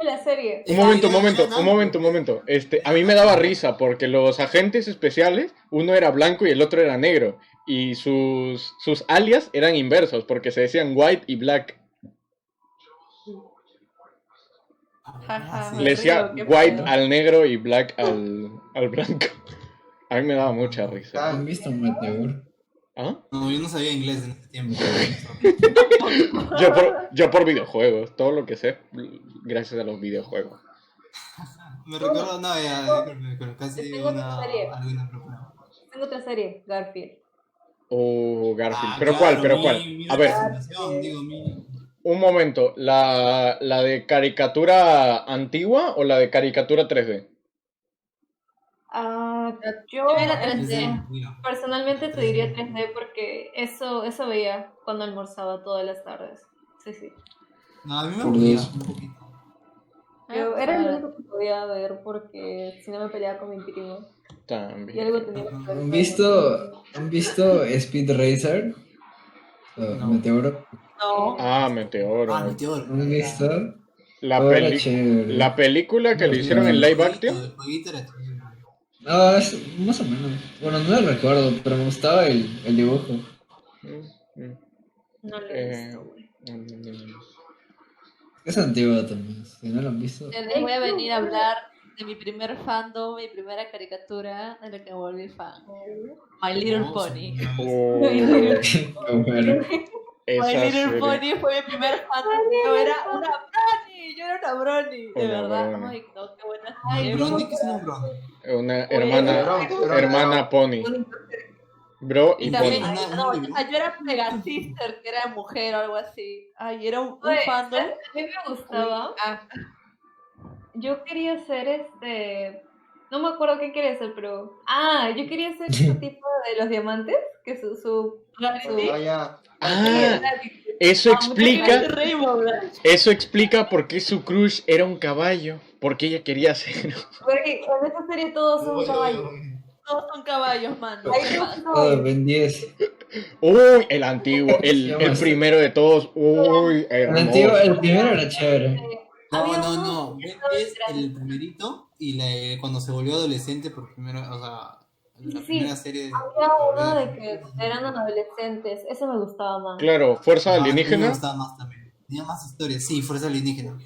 la serie. Un momento. A mí me daba risa porque los agentes especiales, uno era blanco y el otro era negro. Y sus alias eran inversos porque se decían white y black. Jaja. Sí. Me Le decía río, qué white feo. al negro y black al blanco. A mí me daba mucha risa. ¿Han visto Meteor? ¿Ah? No, yo no sabía inglés en ese tiempo. Yo por videojuegos, todo lo que sé, gracias a los videojuegos. Me recuerdo, no, ya, casi Tengo otra serie. alguna propuesta. Tengo otra serie, Garfield. Oh, Garfield. Ah, ¿Pero claro, cuál? ¿Pero mi- cuál? mi A ver, representación, digo, un momento. ¿La de caricatura antigua o la de caricatura 3D? Yo Era 3D. mira. personalmente te diría 3D porque eso veía cuando almorzaba todas las tardes. Sí, sí. No, a mí me Por aburría dos. un poquito. Yo era el único que podía ver porque si no me peleaba con mi primo. Y También. algo tenía que ver. ¿Han visto Speed Racer? No. Meteoro. No. Ah, Meteoro. Ah, Meteor. ¿Han visto? La, Oh, era peli- chévere. la película que le hicieron en live action. El jueguito era chévere. No, es más o menos. Bueno, no lo recuerdo, pero me gustaba el dibujo. No lo he Eh, visto, güey. Es antiguo también. Si no lo han visto. Les voy a venir a hablar de mi primer fandom, mi primera caricatura de la que me volví fan. My Little No, Pony. sí, Oh, Bueno, My esa Little serie. Pony fue mi primer fandom. Yo era una brony. Yo era una brony. De Una verdad. brony. Ay, no, qué buena ¿Un serie. brownie? ¿Qué es un brownie? Una Bro, hermana pony. Bro Y y también, pony. no, o sea, yo era Mega Sister, que era mujer o algo así. Ay, era un Oye, fandom. ¿sabes? A mí me gustaba. Ah, Yo quería ser no me acuerdo qué quería ser, pero. Yo quería ser ese tipo de los diamantes, que su Rarity. Ah, ya. Ah, eso explica, Rainbow Dash. eso explica por qué su crush era un caballo. Porque ella quería ser. Güey, en esa serie todos son caballos. Todos son caballos, mano. Ahí todos son oh, caballos. Ben 10. Uy, el antiguo, el primero de todos. Uy, El antiguo, hermoso. el primero era chévere. No, Había no, uno no. que Ben estaba 10, grande. el primerito, y cuando se volvió adolescente por primera, o sea, la Sí, primera serie de... Había uno de que eran adolescentes. Ese me gustaba más. Claro, fuerza Ah, a mí me alienígena. gustaba más también. Tenía más historias, sí, Fuerza Alienígena.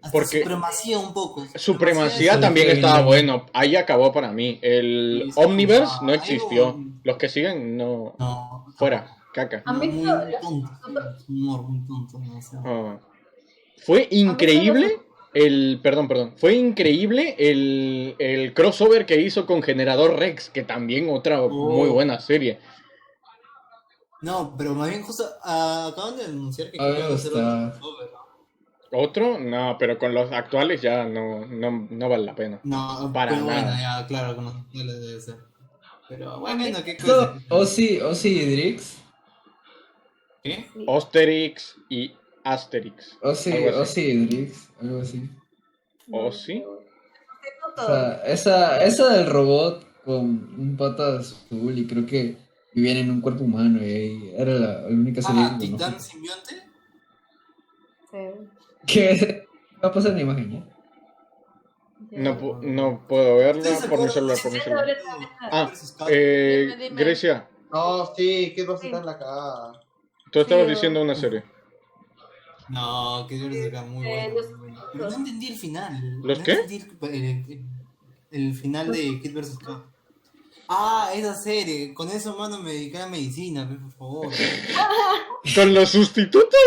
Hasta Porque- Supremacía un poco. Supremacía Sí, también sí, estaba sí. bueno. Ahí acabó para mí. El Sí, sí, Omniverse ah, no hay existió. un- Los que siguen, no. No. Fuera, caca. ¿Han Muy, visto muy tonto. Humor muy tonto. No sé. Ah. Fue increíble perdón. Fue increíble el crossover que hizo con Generador Rex, que también otra muy buena serie. No, pero más bien justo acaban de anunciar que A mí me quieren hacer gusta. otro crossover. ¿Otro? No, pero con los actuales ya no vale la pena. No, Para pero bueno, nada. ya, claro, con los actuales debe ser. Pero bueno, qué Esto, cosa. Ozzy y Drix. ¿Qué? Osterix y Asterix. Ozzy Algo así. y Drix, algo así. ¿O sí? O sea, esa del robot con un pata azul y creo que vivían en un cuerpo humano y ahí era la única serie Ah, que Titán conozco. Simbionte. Sí. ¿Qué? Va a pasar la imagen, ¿ya? No puedo verlo ¿Ustedes se por mi acuerdan celular, de por mi ese celular. capítulo Ah, versus Cat? Dime. Grecia, No, sí, ¿qué vas a estar en la cara? tú estabas Sí, diciendo una serie. No, que yo les acá muy bueno. los- Muy bueno. Pero no entendí el final. ¿Los No qué? entendí el final de Kid vs. Kat. Ah, esa serie. Con eso, mano, me dediqué a medicina, por favor. ¿Con los sustitutos?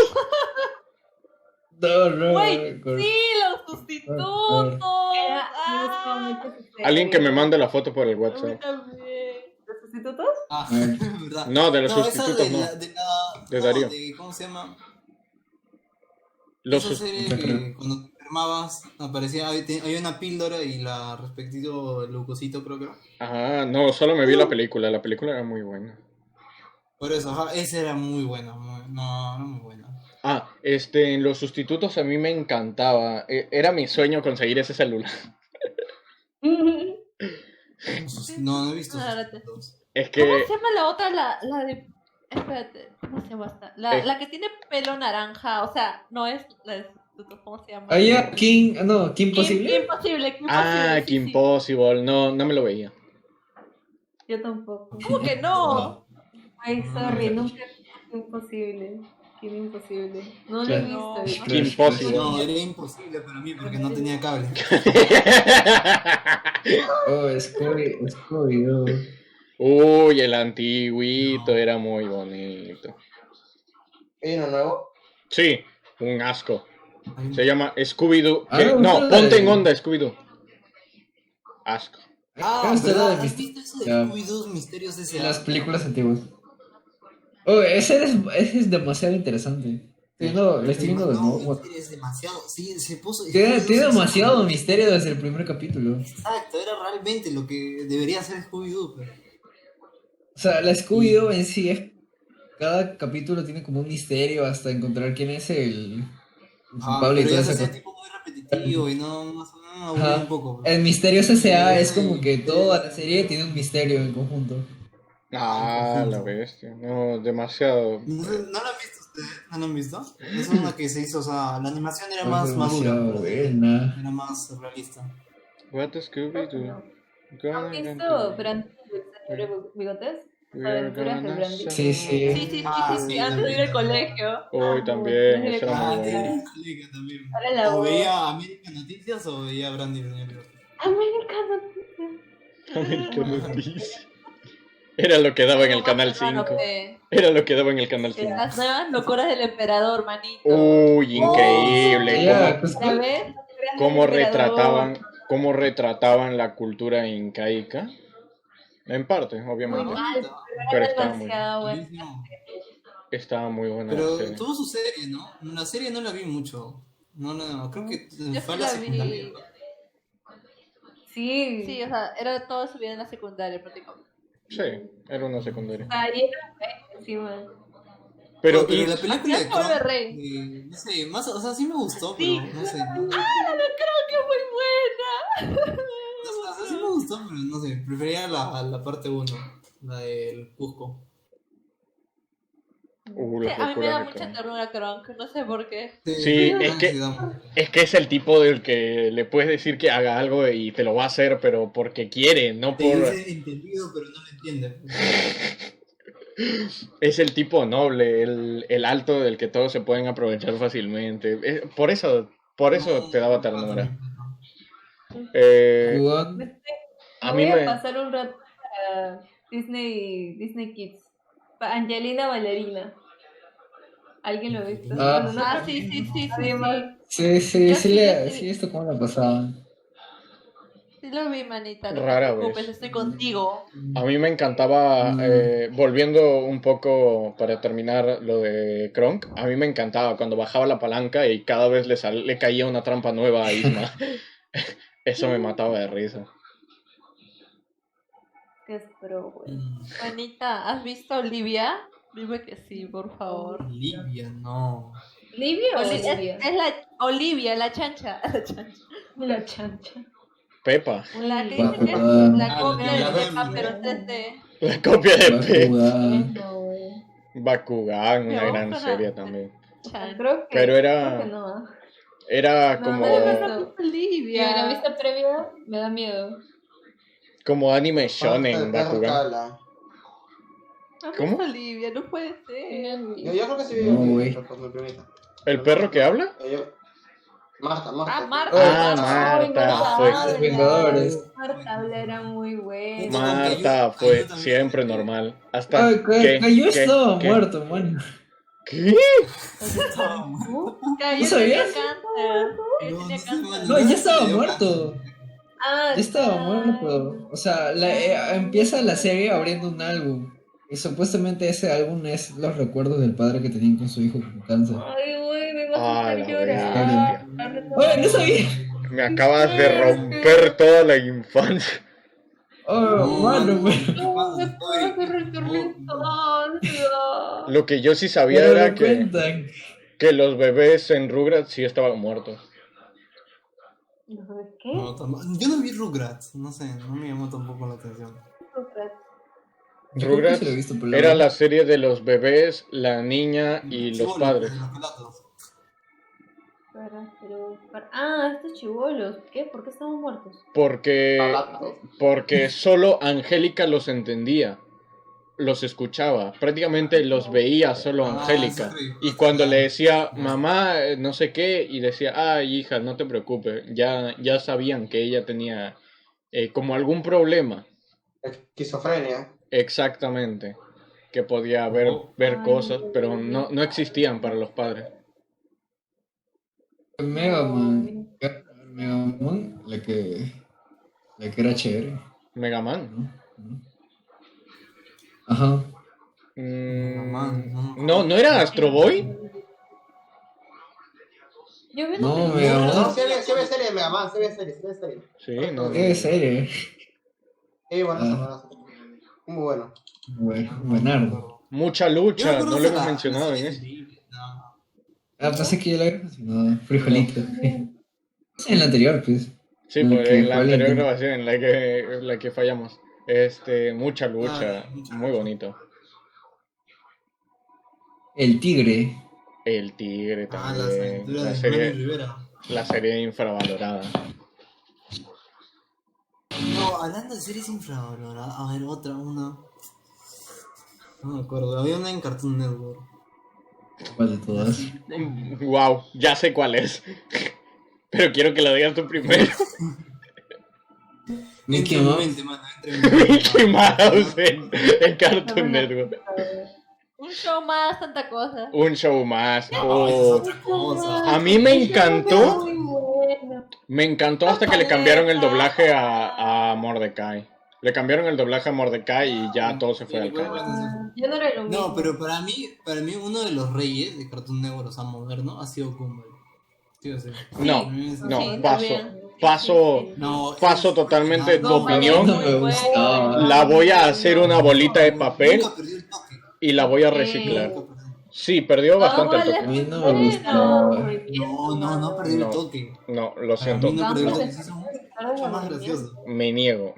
No, Güey, con- sí, los sustitutos. Me gustaba mucho esa serie. Alguien que me mande la foto por el A mí WhatsApp. también. ¿Los sustitutos? Ah, verdad. No, de los esa sustitutos no. De Darío. ¿Cómo se llama? Los Esa sus- serie que cuando te enfermabas aparecía, había una píldora y la respectivo leucocito, creo que era. Ah, no, solo me vi la película. La película era muy buena. Por eso, ajá, ese era muy bueno. No muy bueno. Ah, en los sustitutos a mí me encantaba. Era mi sueño conseguir ese celular. No he visto No, ahora te- sustitutos. Es ¿Cómo que se llama la otra? La de. Espérate, ¿cómo se llama esta? La que tiene pelo naranja, o sea, no es la de sustitutos, ¿cómo se llama? Ah, ya, King Possible. Kim Possible, Kim Ah, Possible, sí, Kim sí. Possible. No me lo veía. Yo tampoco. ¿Cómo que no? Ay, sorry, nunca es imposible. Qué imposible. No lo he Claro. visto. Qué imposible. No, era imposible para mí porque no tenía cable. Oh, Scooby-Doo. Uy, el antiguito No. era muy bonito. ¿Hay uno nuevo? Sí, un asco. Hay un- Se llama Scooby-Doo. Ah, ¿Qué? me No, gusta la ponte en de- onda, Scooby-Doo. Asco. Ah, Esta era ¿verdad? de ¿Has mis- visto eso de ya. Scooby-Doo Misterios En S.A.? las películas antiguas. Oh, ese es demasiado interesante. Lo estoy viendo de No, nuevo. es demasiado. Sí, se puso. Tiene Scooby-Doo se demasiado hizo- misterio desde el primer capítulo. Exacto, era realmente lo que debería ser Scooby-Doo. Pero... O sea, la Scooby-Doo en sí es. Cada capítulo tiene como un misterio hasta encontrar quién es el culpable y pero toda ya se esa hacía cosa. tipo muy repetitivo y no me aburría Ajá. un poco. Pero... El misterio S.A. es Sí. como que toda la serie tiene un misterio en conjunto. Ah, la bestia. No, demasiado. ¿No lo han visto ustedes? ¿No lo han visto? Es una que se hizo, o sea, la animación era Es más madura, demasiado pero buena. era más realista. What the Scooby-Doo? ¿Han visto Brandy el señor Bigotes? Aventuras de Brandy. Sí, sí. Sí, Ah, sí, sí, antes de ir al colegio. Uy, también, esa era Ah, muy de buena. la colega también. Ahora la O voz. veía América Noticias o veía Brandy Bigotes. Americano. American Noticias. Era lo que daba en el canal 5. Era lo que daba en el canal 5. Las nuevas locuras del emperador, manito. Uy, increíble. Ya, pues, ¿Sabes? Cómo retrataban la cultura incaica. En parte, Muy obviamente. mal, Pero era estaba muy, demasiado bueno. Buenísimo. estaba muy buena la Pero serie. tuvo su serie, ¿no? La serie no la vi mucho. No, creo que Yo fue a sí la la secundaria. vi. Sí. Sí, o sea, era todo su vida en la secundaria prácticamente. Sí, era una secundaria. Ahí era bueno, encima. Pero, Pero y- la película de Aquí vuelve Kronk, rey. no sé, más, o sea, sí me gustó, Sí. pero no sé. ¡Ah, la creo que muy buena! O sea, sí me gustó, pero no sé, prefería la parte 1, la del Cusco. las A mí me da locuras de mucha Kronk. ternura Kronk, no sé por qué. Sí, es que es el tipo del que le puedes decir que haga algo y te lo va a hacer, pero porque quiere, no Te por... dice entendido, pero no lo entiende. Es el tipo noble, el alto del que todos se pueden aprovechar fácilmente. Por eso te daba ternura. Jugón. A Voy mí a me... pasar un rato para Disney Kids. Angelina Ballerina. ¿Alguien lo ha visto? Ah. Bueno, no, Ah, sí. nadie más. Sí, sí, Yo sí, sí, yo sí. sí, esto cómo la pasaban. Sí lo vi, manita, no Rara te preocupes, vez. estoy contigo. A mí me encantaba, volviendo un poco para terminar lo de Kronk, a mí me encantaba cuando bajaba la palanca y cada vez le caía una trampa nueva a Isma. Eso me mataba de risa. Que es pro, güey. Manita, ¿has visto Olivia? Dime que sí, por favor. Olivia, no. ¿Livia o Es Olivia? la Olivia, la chancha. La chancha. La chancha. Pepa, La que Va dice que es jugada. la copia la de de Pepa, Bambi. pero 3D. la copia de Va a Pepa. jugar. No, güey. Bakugan, una Me gran gusta. serie también. Chan. Creo que, Pero era- creo que no. Era No, como, no le he visto. Y Olivia. la vista previa me da miedo. como anime shonen, Bakugan. ¿Has ¿Cómo? visto Olivia? No puede ser. Yo creo que sí vi No, güey. pues mi primita. ¿El perro que habla? Marta. Ah, Marta. Ah, Ay, Marta, Marta, Los Vengadores. Marta habla era muy buena. Marta fue siempre normal. Hasta Ay, que Cayo estaba muerto, man. ¿Qué? Cayó, ¿No sabías? tenía cáncer. Él No, tenía no sé, cáncer. man. No, ya estaba muerto. Ah, Ya estaba muerto. O sea, empieza la serie abriendo un álbum. Y supuestamente ese álbum es los recuerdos del padre que tenían con su hijo con cáncer. Ay, güey, me vas Ah, a hacer la llorar. Oye, no sabía. Me acabas de romper toda la infancia. Oh, mano, güey. No, me puedo derretir la infancia. Lo que yo sí sabía Pero era lo que, cuentan. que los bebés en Rugrats sí estaban muertos. ¿Qué? No, yo no vi Rugrats, no sé, no me llamó tampoco la atención. Rugrats Sí lo he visto, pero era la serie de los bebés, la niña y los Chibolos, padres. los pelatos. Estos chibolos. ¿Qué? ¿Por qué estamos muertos? Porque solo Angélica los entendía. los escuchaba, prácticamente los veía solo a Angélica. Y cuando le decía, mamá, no sé qué, y decía, ay, hija, no te preocupes, ya sabían que ella tenía como algún problema. Esquizofrenia. Exactamente. Que podía ver cosas, pero no existían para los padres. Mega Man, la que era chévere, Mega Man. ¿no? Ajá. ¿No era Astro Boy? Yo vi No, una Mega película. Man. Se ve serie de Mega Man, se ve serie. Sí, no. Es serie. Sí, bueno, muy bueno. Bueno, buenardo. Mucha lucha, no lo hemos mencionado en eso. Pensé que ya lo había mencionado. Frijolito. En la anterior, pues. Sí, pues en la anterior grabación en la que fallamos. Mucha lucha, muy bonito. El tigre. El tigre Las también. aventuras de Manny Rivera. La serie infravalorada. No, hablando de series infravaloradas, a ver, una. No me acuerdo, había una en Cartoon Network. ¿Cuál de todas? Wow, ya sé cuál es. Pero quiero que lo digas tú primero. Mickey Entre mi Mouse. mente, mano, entre mi mente. Mickey Mouse en Cartoon Network. Un show más, tanta cosa. Un show más. No, esa es Oh. otra cosa. A mí me encantó. Muy bueno. Me encantó hasta que le cambiaron el doblaje a Mordecai. Le cambiaron el doblaje a Mordecai y ya todo se fue al caño. Yo no era lo mismo. No, pero para mí uno de los reyes de Cartoon Network, o sea, moderno, ha sido Gumball. Sí, o sea. No, Sí, no, también. paso No, Paso totalmente tu Gumball opinión. es muy bueno. La voy a hacer una bolita de papel Nunca perdió el toque. y la voy a reciclar. Sí, perdió bastante el A toque. mí no me gustaba. No perdió No. el toque. No, lo Para mí siento. no perdió el toque, Vamos se hizo a mucho más gracioso. Me niego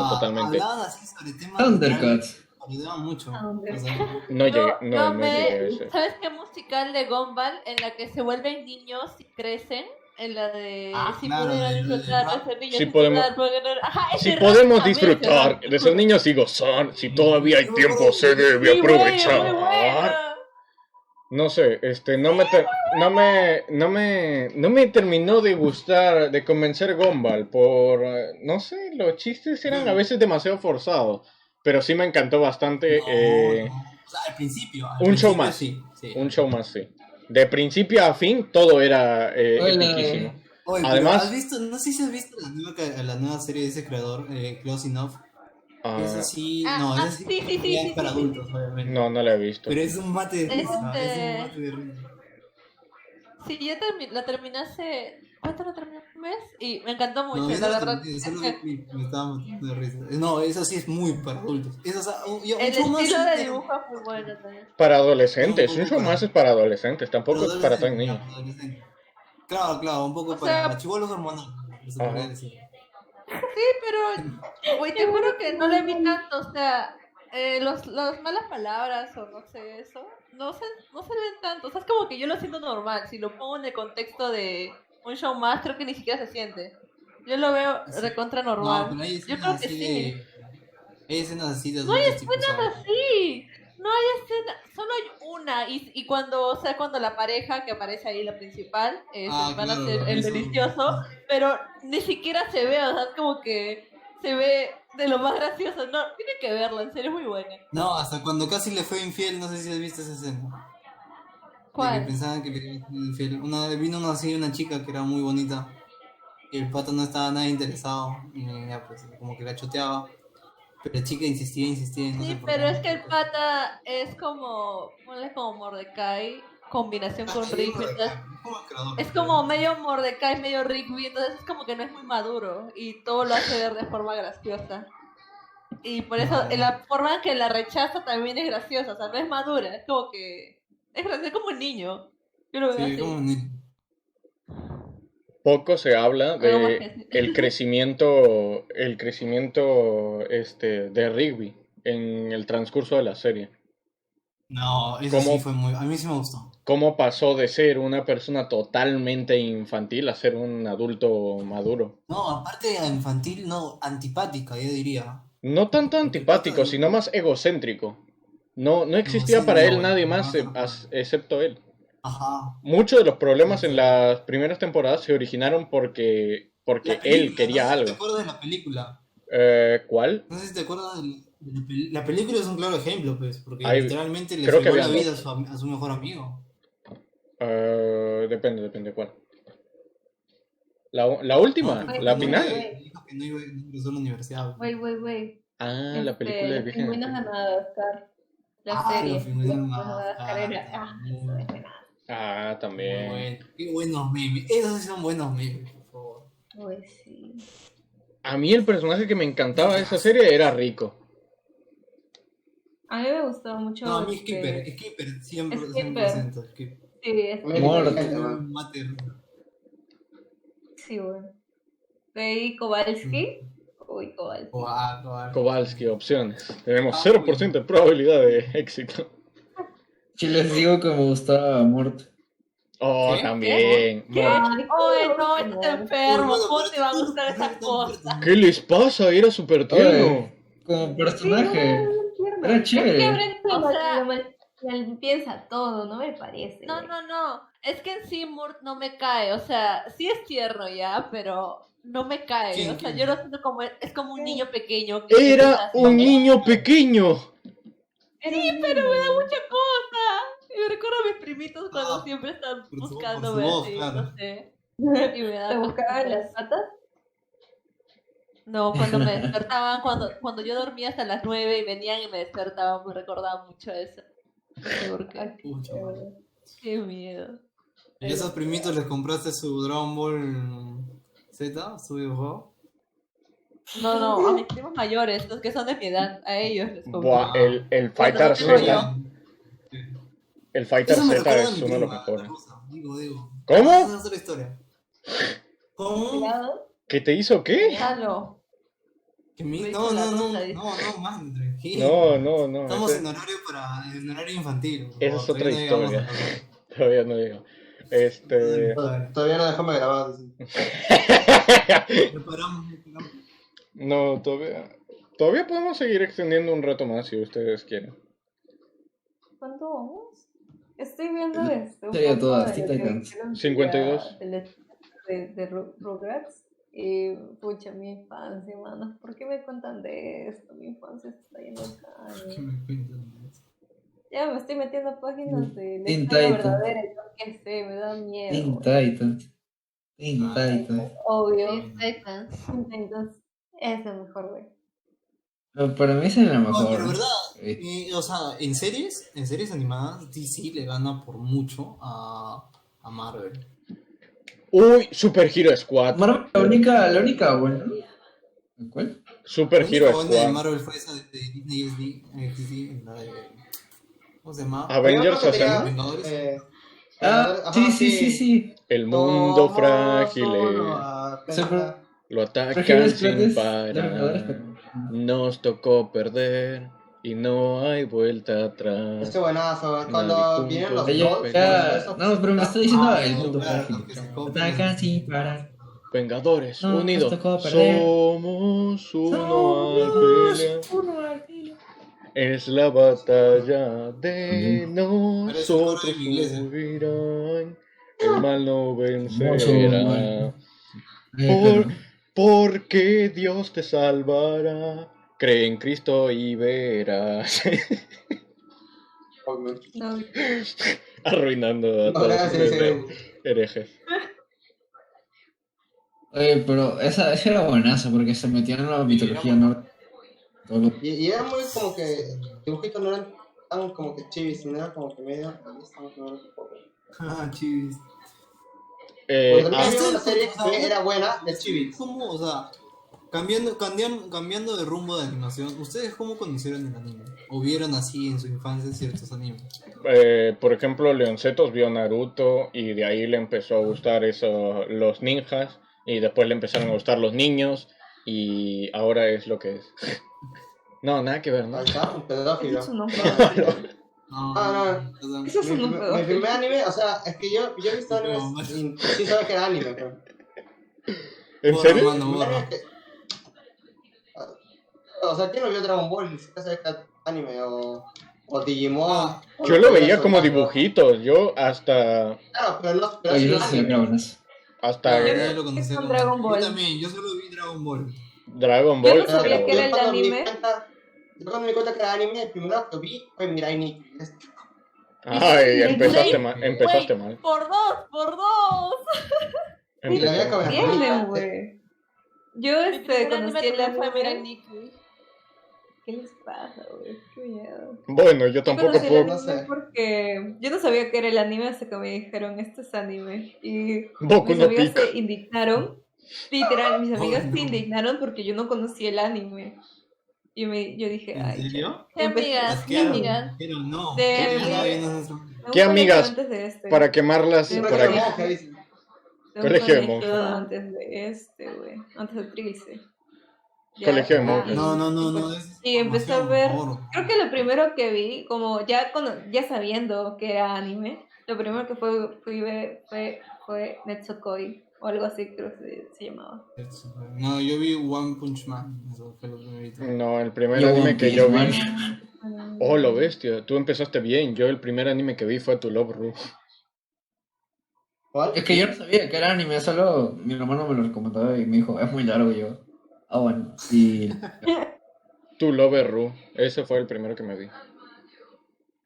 totalmente. Hablaban así sobre temas. Thundercats. Ayudaban mucho. Thundercats. O sea, No llegué, Yo no me- llegué a ese. ¿Sabes qué musical de Gumball en la que se vuelven niños y crecen? En la de si claro, pudieran el disfrutar rap. de ser niños Si y podemos- disfrutar, porque ajá, Si ese rap podemos también, disfrutar ese rap. de ser niños y gozar, si todavía hay tiempo, se debe Muy bueno, muy aprovechar. bueno. No sé, no me terminó de gustar, de convencer Gumball por, no sé, los chistes eran a veces demasiado forzados, pero sí me encantó bastante no. O sea, al principio. un show más. Sí. un show más, sí. De principio a fin todo era Hola. epiquísimo. Oye, Además- pero ¿has visto? No sé si has visto la nueva serie de ese creador, Close Enough. Ah, Es así. Ah, No, ah, es así. sí, ya es sí, para sí, adultos, obviamente. no la he visto. Pero es un mate de Es risa. Es este- un mate de risa. Sí, la terminé hace... ¿Cuánto la terminé? ¿Un mes? Y me encantó mucho, No, la eso verdad. solo me estaba matando de risa. No, eso sí es muy para adultos. Eso, o sea, El show más estilo de entero. dibujo es muy bueno también. Para adolescentes, No, un show para- más es para adolescentes, tampoco es para tan Adolescente, niños. adolescente. Claro, un poco O sea- para chibolos hormonales. Se podría Ajá. decir. Sí, pero güey, te juro que no le vi tanto, o sea, las malas palabras o no sé eso, no se ven tanto, o sea, es como que yo lo siento normal, si lo pongo en el contexto de un show más, creo que ni siquiera se siente. Yo lo veo recontra No, normal. pero hay Yo escenas creo que así sí. de. Hay escenas así de No hay adultos tipo, escenas ¿sabes? así. No hay escena, solo hay una. Y cuando, o sea, cuando la pareja que aparece ahí, la principal, van claro, a hacer el eso. delicioso, pero ni siquiera se ve, o sea, es como que se ve de lo más gracioso. No, tiene que verla, en serio, es muy buena. No, hasta cuando casi le fue infiel, no sé si has visto esa escena. De que ¿Cuál? pensaban que le iba a ser infiel. Vino una chica que era muy bonita. Y el pato no estaba nada interesado. Y ya, pues, como que la choteaba. Pero la chica insistía y no sé Sí, por pero qué. es que el pata es como, ponle como Mordecai, combinación con Rigby. Entonces, es como medio Mordecai, medio Rigby, entonces es como que no es muy maduro y todo lo hace ver de forma graciosa. Y por eso la forma en que la rechaza también es graciosa, o sea, no es madura, es como que es graciosa, es como un niño. Yo lo veo Sí, así. como un niño. Poco se habla Algo más de que decir. el crecimiento de Rigby en el transcurso de la serie. No, eso ¿Cómo? sí fue muy. A mí sí me gustó. Cómo pasó de ser una persona totalmente infantil a ser un adulto maduro. No, aparte de infantil, no, antipática, yo diría. No tanto antipático, sino más egocéntrico. No existía sí, para no, él nadie no, más no. excepto él. Ajá. Muchos de los problemas en las primeras temporadas se originaron porque La él película, no quería sé si te algo. acuerdas de la película. ¿Cuál? No sé si te acuerdas la película es un claro ejemplo, pues, porque Hay- literalmente le creo que salvó la habían vida a dos. a su mejor amigo. Depende cuál. La No, última, pero la porque no final. le dijo que no iba a ingresar a la universidad. Wait. Ah, la película del Los viaje en el pingüinos de tiempo. Madagascar. La Ah, serie. los pingüinos de Los pingüinos de Madagascar Madagascar, era. Eso es buena. Ah, muy también. bueno. Qué buenos memes. Esos sí son buenos memes, por favor. Pues sí. A mí el personaje que me encantaba de esa Niñas. serie era Rico. A mí me gustó mucho No, a mí Skipper, 100%, Skipper. 100%. Skipper. Sí, Muy Mort. inteligente, man. Mater. sí, bueno. De ahí Kowalski. Uy, Kowalski. Kowalski, opciones. Tenemos Ah, 0% de probabilidad de éxito. Si les digo que me gustaba Mort. Oh, ¿Qué? también. ¿Qué? Mort. Oye, no, estás enfermo. Bueno, ¿Cómo pero te va a tú- gustar tú- esa tú- cosa? ¿Qué les pasa? Era súper tierno. Oye, como personaje. Era Es que chévere. Brent O sea- piensa todo, no me parece. No, güey. no. Es que en sí Murt no me cae. O sea, sí es tierno ya, pero no me cae. ¿Quién, O sea, quién? yo lo siento como es como un niño pequeño. Que siempre Era está así. un niño pequeño. Sí, pero me da Mucha cosa. Y me recuerdo a mis primitos cuando Ah, siempre están por su buscándome voz, así, claro. no sé. Y me da ¿Te buscaban cosas. las patas? No, cuando me despertaban, cuando yo dormía hasta las 9 y venían y me despertaban, me recordaba mucho eso. No sé por qué. Pucha, madre. Qué miedo. ¿Y esos primitos les compraste su Dragon Ball Z, su videojuego? No, a mis primos mayores, los que son de mi edad, a ellos les compro. Buah, el Fighter Bueno, tengo Z. El Fighter Eso me Z recuerda a es mi uno de los prima, mejores. la rusa. Digo. ¿Cómo? Esa es otra historia. ¿Cómo? Cuidado. ¿Qué te hizo qué? Déjalo. ¿Que mi? Me No, hizo la no, no, rusa, dice. no, man, tranquilo. No. Estamos ese- en horario infantil. por Esa es favor, otra todavía no llegamos historia. a la cosa. Todavía no digo. Todavía no dejamos de grabar. Dicen. Preparamos. No, todavía podemos seguir extendiendo un rato más si ustedes quieren. ¿Cuánto vamos? Estoy viendo un Sería poco todas, de sí lo te que alcanza. dijeron 52. de Rugrats. Y pucha, mi infancia, manos. ¿Por qué me cuentan de esto? Mi infancia se está yendo al ¿Qué caño. me cuentan de eso? Ya me estoy metiendo a páginas de la Teen historia Titans. verdadera y no qué sé, me da miedo. Teen Titans. Teen Titans. Obvio. Titans. Entonces, es el mejor, güey. Pero para mí esa es la No, mejor. pero verdad, Sí. o sea, en series animadas, DC le gana por mucho a Marvel. Uy, Super Hero Squad. Marvel, la única buena. ¿Cuál? Super La Hero única buena de Squad. Marvel fue esa de Disney XD, la de... ¿Cómo se llama? Avengers Pero creo que Assemble. Vengadores. Ajá, Sí. El mundo Todo frágil solo a Super- pensar. lo Prefiero atacan Squad sin es de parar. Vengadores, Nos tocó perder y no hay vuelta Este atrás. buenazo. Cuando Nadie vinieron juntos. los Ella dos, ya- eso- No, pero me estoy diciendo Ah, el no, mundo claro, frágil. que se copian. Atacan sin parar. Vengadores, No, nos unidos. tocó perder. Somos uno al pelear. Es la batalla de nosotros Parece un inglés. subirán. El mal no vencerá. Hermoso, Porque Dios te salvará. Cree en Cristo y verás. No, Arruinando a No, todos gracias, ustedes, herejes. Oye, pero esa era buenaza porque se metían en la mitología norte. Todo lo- Y era muy como que dibujitos no eran tan como que chivis, sino era como que medio realista, más o menos un poco. Ah, chivis. Porque también Ah, había una serie que era buena de chivis. ¿Cómo, o sea, cambiando de rumbo de animación, ¿ustedes cómo conocieron el anime? ¿O vieron así en su infancia ciertos animes? por ejemplo, Leoncetos vio Naruto y de ahí le empezó a gustar los ninjas y después le empezaron a gustar los niños y ahora es lo que es. No, nada que ver, ¿no? Ahí está, un pedófilo. eso no No, Eso es un Mi pedo. primer anime, o sea, es que yo he visto animes y sí sabes que era anime, pero... ¿En Borra, serio? mano, borra. O sea, ¿quién no vio Dragon Ball? Ni siquiera sabes que era anime o... o Digimon. Yo lo veía como dibujitos, yo hasta... Claro, pero no, pero Oye, sí, no sé si me buenas. Hasta Yo lo conocía con como- Dragon Ball. Yo también, yo solo vi Dragon Ball. Dragon Yo Ball. no sabía que era el cuando me di anime. yo cuando me di cuenta que era anime, el primero que vi fue Mirai Nikki. Ay, ¿El empezaste Play? mal, empezaste Güey, mal. por dos. Y la había Empezaste mal. acabado. Entienden, güey. Yo Mi primer conocí anime el también fue Mirai anime. Nikki. ¿Qué les pasa, güey? Qué miedo. Bueno, yo Yo tampoco conocí el puedo... No anime sé. porque yo no sabía que era el anime hasta que me dijeron esto es anime. Y Boku mis no amigas Pico. se indignaron. Literal, mis amigas Ay, se no. indignaron porque yo no conocía el anime. Yo dije, ¿En ay, serio? ¿Qué amigas? Es ¿Qué que amigas? pero no. De- Yo estaba de- viendo eso. ¿Qué amigas? Antes de este. Para quemarlas Sí, por Pero aquí. no, ¿qué dices? De un Colegio de colegio monjas. antes de este, güey. Antes de Trilce. Ya. Colegio de monjas. No. Y empecé a ver. Por favor. Creo que lo primero que vi, como ya sabiendo que era anime, lo primero que fui ver fue Netsukoi o algo así, creo que se llamaba. No, yo vi One Punch Man. Eso fue lo primerito. No, el primer Yo anime One que Piece, yo vi... man. Oh, lo bestia, tú empezaste bien. Yo el primer anime que vi fue To Love Ru. ¿Cuál? Es que yo no sabía que era anime, solo mi hermano me lo recomendó y me dijo, es muy largo. Y yo, ah, bueno. Y To Love Ru. Ese fue el primero que me vi.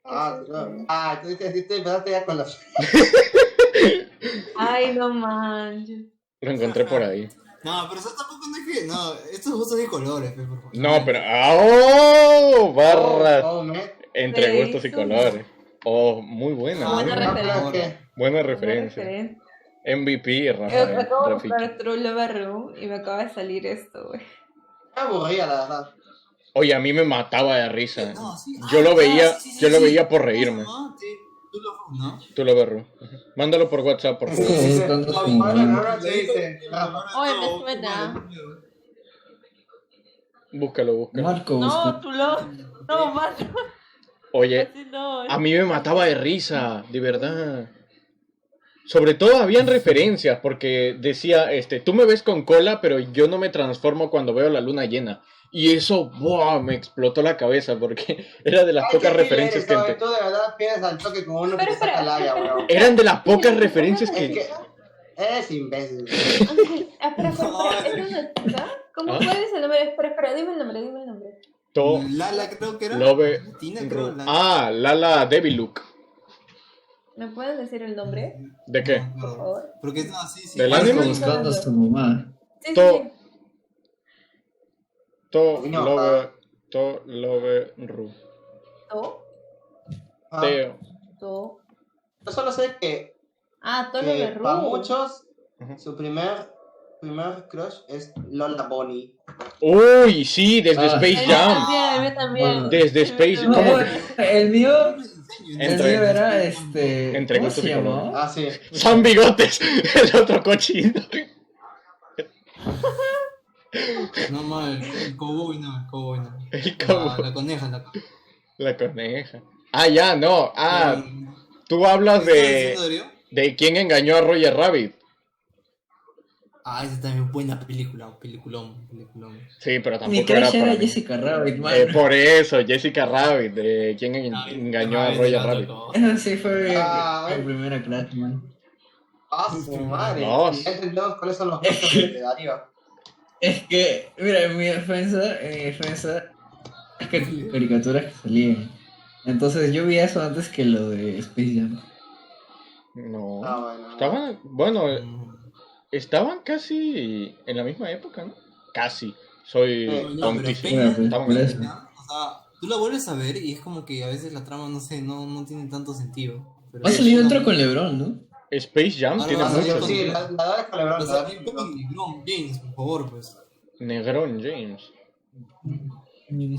Tú empezaste ya con los... Ay, no manches. Lo encontré por ahí. No, pero eso tampoco no es que. No, estos gustos de colores, pe, por favor. No, pero... ¡Oh! Barras. Oh, man. Entre Sí, gustos y sí. colores. Oh, muy buena. Buena Muy referencia. No, creo que... buena Una referencia. referencia. MVP, Me Rafael. acabo de Rafiki. buscar True Lover Room y me acaba de salir esto, güey. Me aburría, la verdad. Oye, a mí me mataba de risa. No, sí. Yo lo veía, sí, yo lo sí. veía por reírme. ¿No? Sí, tú lo ¿no? To Love Ru. Mándalo por WhatsApp, por favor. Sí, buscando su mamá. Ahora se dice... Oye, me suena. Búscalo, búscalo. Marco, No, busca. tú lo. No, más. Oye, Así no. a mí me mataba de risa, de verdad. Sobre todo habían referencias, porque decía, tú me ves con cola, pero yo no me transformo cuando veo la luna llena. Y eso, ¡buah! Me explotó la cabeza, porque era de las pocas referencias que... Tú de verdad piensas al toque como uno que Pero te saca espera. labia, weón. Eran de las pocas referencias Es que... que... Eres imbécil. Espera, No, ¿es una chica? ¿Cómo ¿Ah? cuál es el nombre? Espera, dime el nombre. To Lala creo que era. Love Tina, creo. Ru. Ah, Lala Deviluk. ¿Me puedes decir el nombre? ¿De qué? Por favor. Porque no, sí. ¿Del Marco anime? buscando a su mamá. Sí, To- sí. To Love Ru. To, Ah, Teo. to. Yo solo sé que Tolo de para Ru. muchos Ujú. su primer crush es Lola Bonnie. Uy, sí, desde Ah. Space A Jam. mí también. Bueno. Desde Space No, ¿cómo? el mío, Entre- era entre ¿cómo gustos se y llamaba? Ah, sí. San Bigotes, el otro cochino. No, mal, el cowboy no. El cowboy. La coneja. La coneja. Ah, ya, no. Ah, ¿Qué tú hablas estás de, diciendo, Darío? de quién engañó a Roger Rabbit. Ah, esa también es buena película, peliculón. Sí, pero Mi tampoco era crush para era mí. Jessica Rabbit, man. Por eso, Jessica Rabbit, de quién engañó a Roger Jessica Rabbit. Esa sí fue Ah, mi primera crush, man. Ah, su madre. No. Ya entendemos cuáles son los gustos de Darío. Es que, mira, en mi defensa, es que caricaturas que salían. Entonces yo vi eso antes que lo de Space Jam. No. Ah, bueno. Bueno, estaban casi en la misma época, ¿no? Casi. Soy No, pero tontísimo. Bueno, pues, Estaban por en- eso. O sea, tú la vuelves a ver y es como que a veces la trama, no sé, no tiene tanto sentido. Pero Va a salir otro con LeBron, ¿no? Space Jam Ah, tiene no, muchos. Sí, la verdad es que LeBron. O la sea, verdad es que con LeBron. LeBron James, por favor, pues. Negrón James.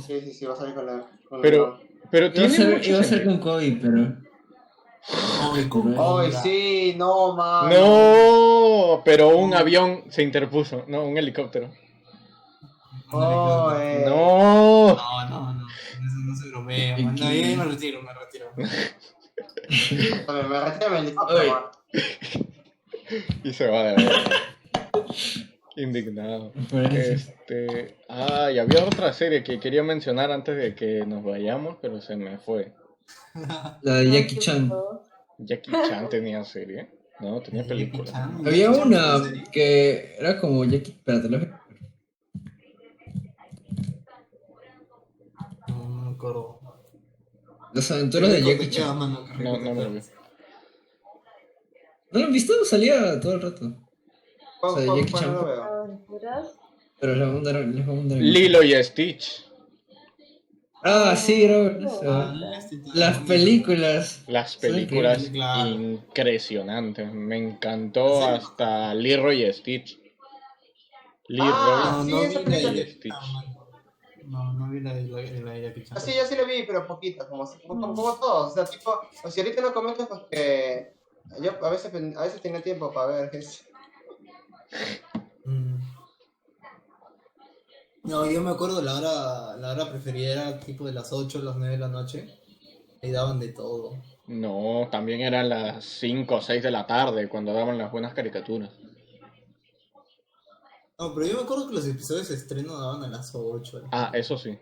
Sí, va a salir con LeBron. Pero tiene mucho Iba a ser sentido. con Kobe, pero... Ay, con Ay, sí, no, man. No, pero un avión se interpuso. No, un helicóptero. Oh, No. No, eso no se bromea, man. No, yo me retiro. Me retiro el helicóptero, Oye. man. Y se va de verdad. Indignado. Por eso. Y había otra serie que quería mencionar antes de que nos vayamos, pero se me fue. La de Jackie Chan. Jackie Chan tenía serie. No, tenía película. Había una que era como Jackie. Espérate, No me acuerdo. Las aventuras de Jackie Chan. No me lo vi. ¿No lo han visto? Salía todo el rato. O sea, Jackie Chan. No lo veo. ¿Aventuras? Pero la segunda era. Lilo y Stitch. Ah, sí, era eso. Las películas. Las películas Claro. impresionantes. Me encantó hasta Leroy y Stitch. Ah, No, sí, no esa vi película. la de Stitch. No vi la de Jackie Chan. Sí, yo sí lo vi, pero poquito, como todos. O sea, tipo, o si ahorita no comento, pues que yo a veces tenía tiempo para ver eso. Mm. No, yo me acuerdo la hora preferida era tipo de las 8 a las 9 de la noche. Ahí daban de todo. No, también eran las 5 o 6 de la tarde cuando daban las buenas caricaturas. No, pero yo me acuerdo que los episodios de estreno daban a las 8. Ah, eso sí.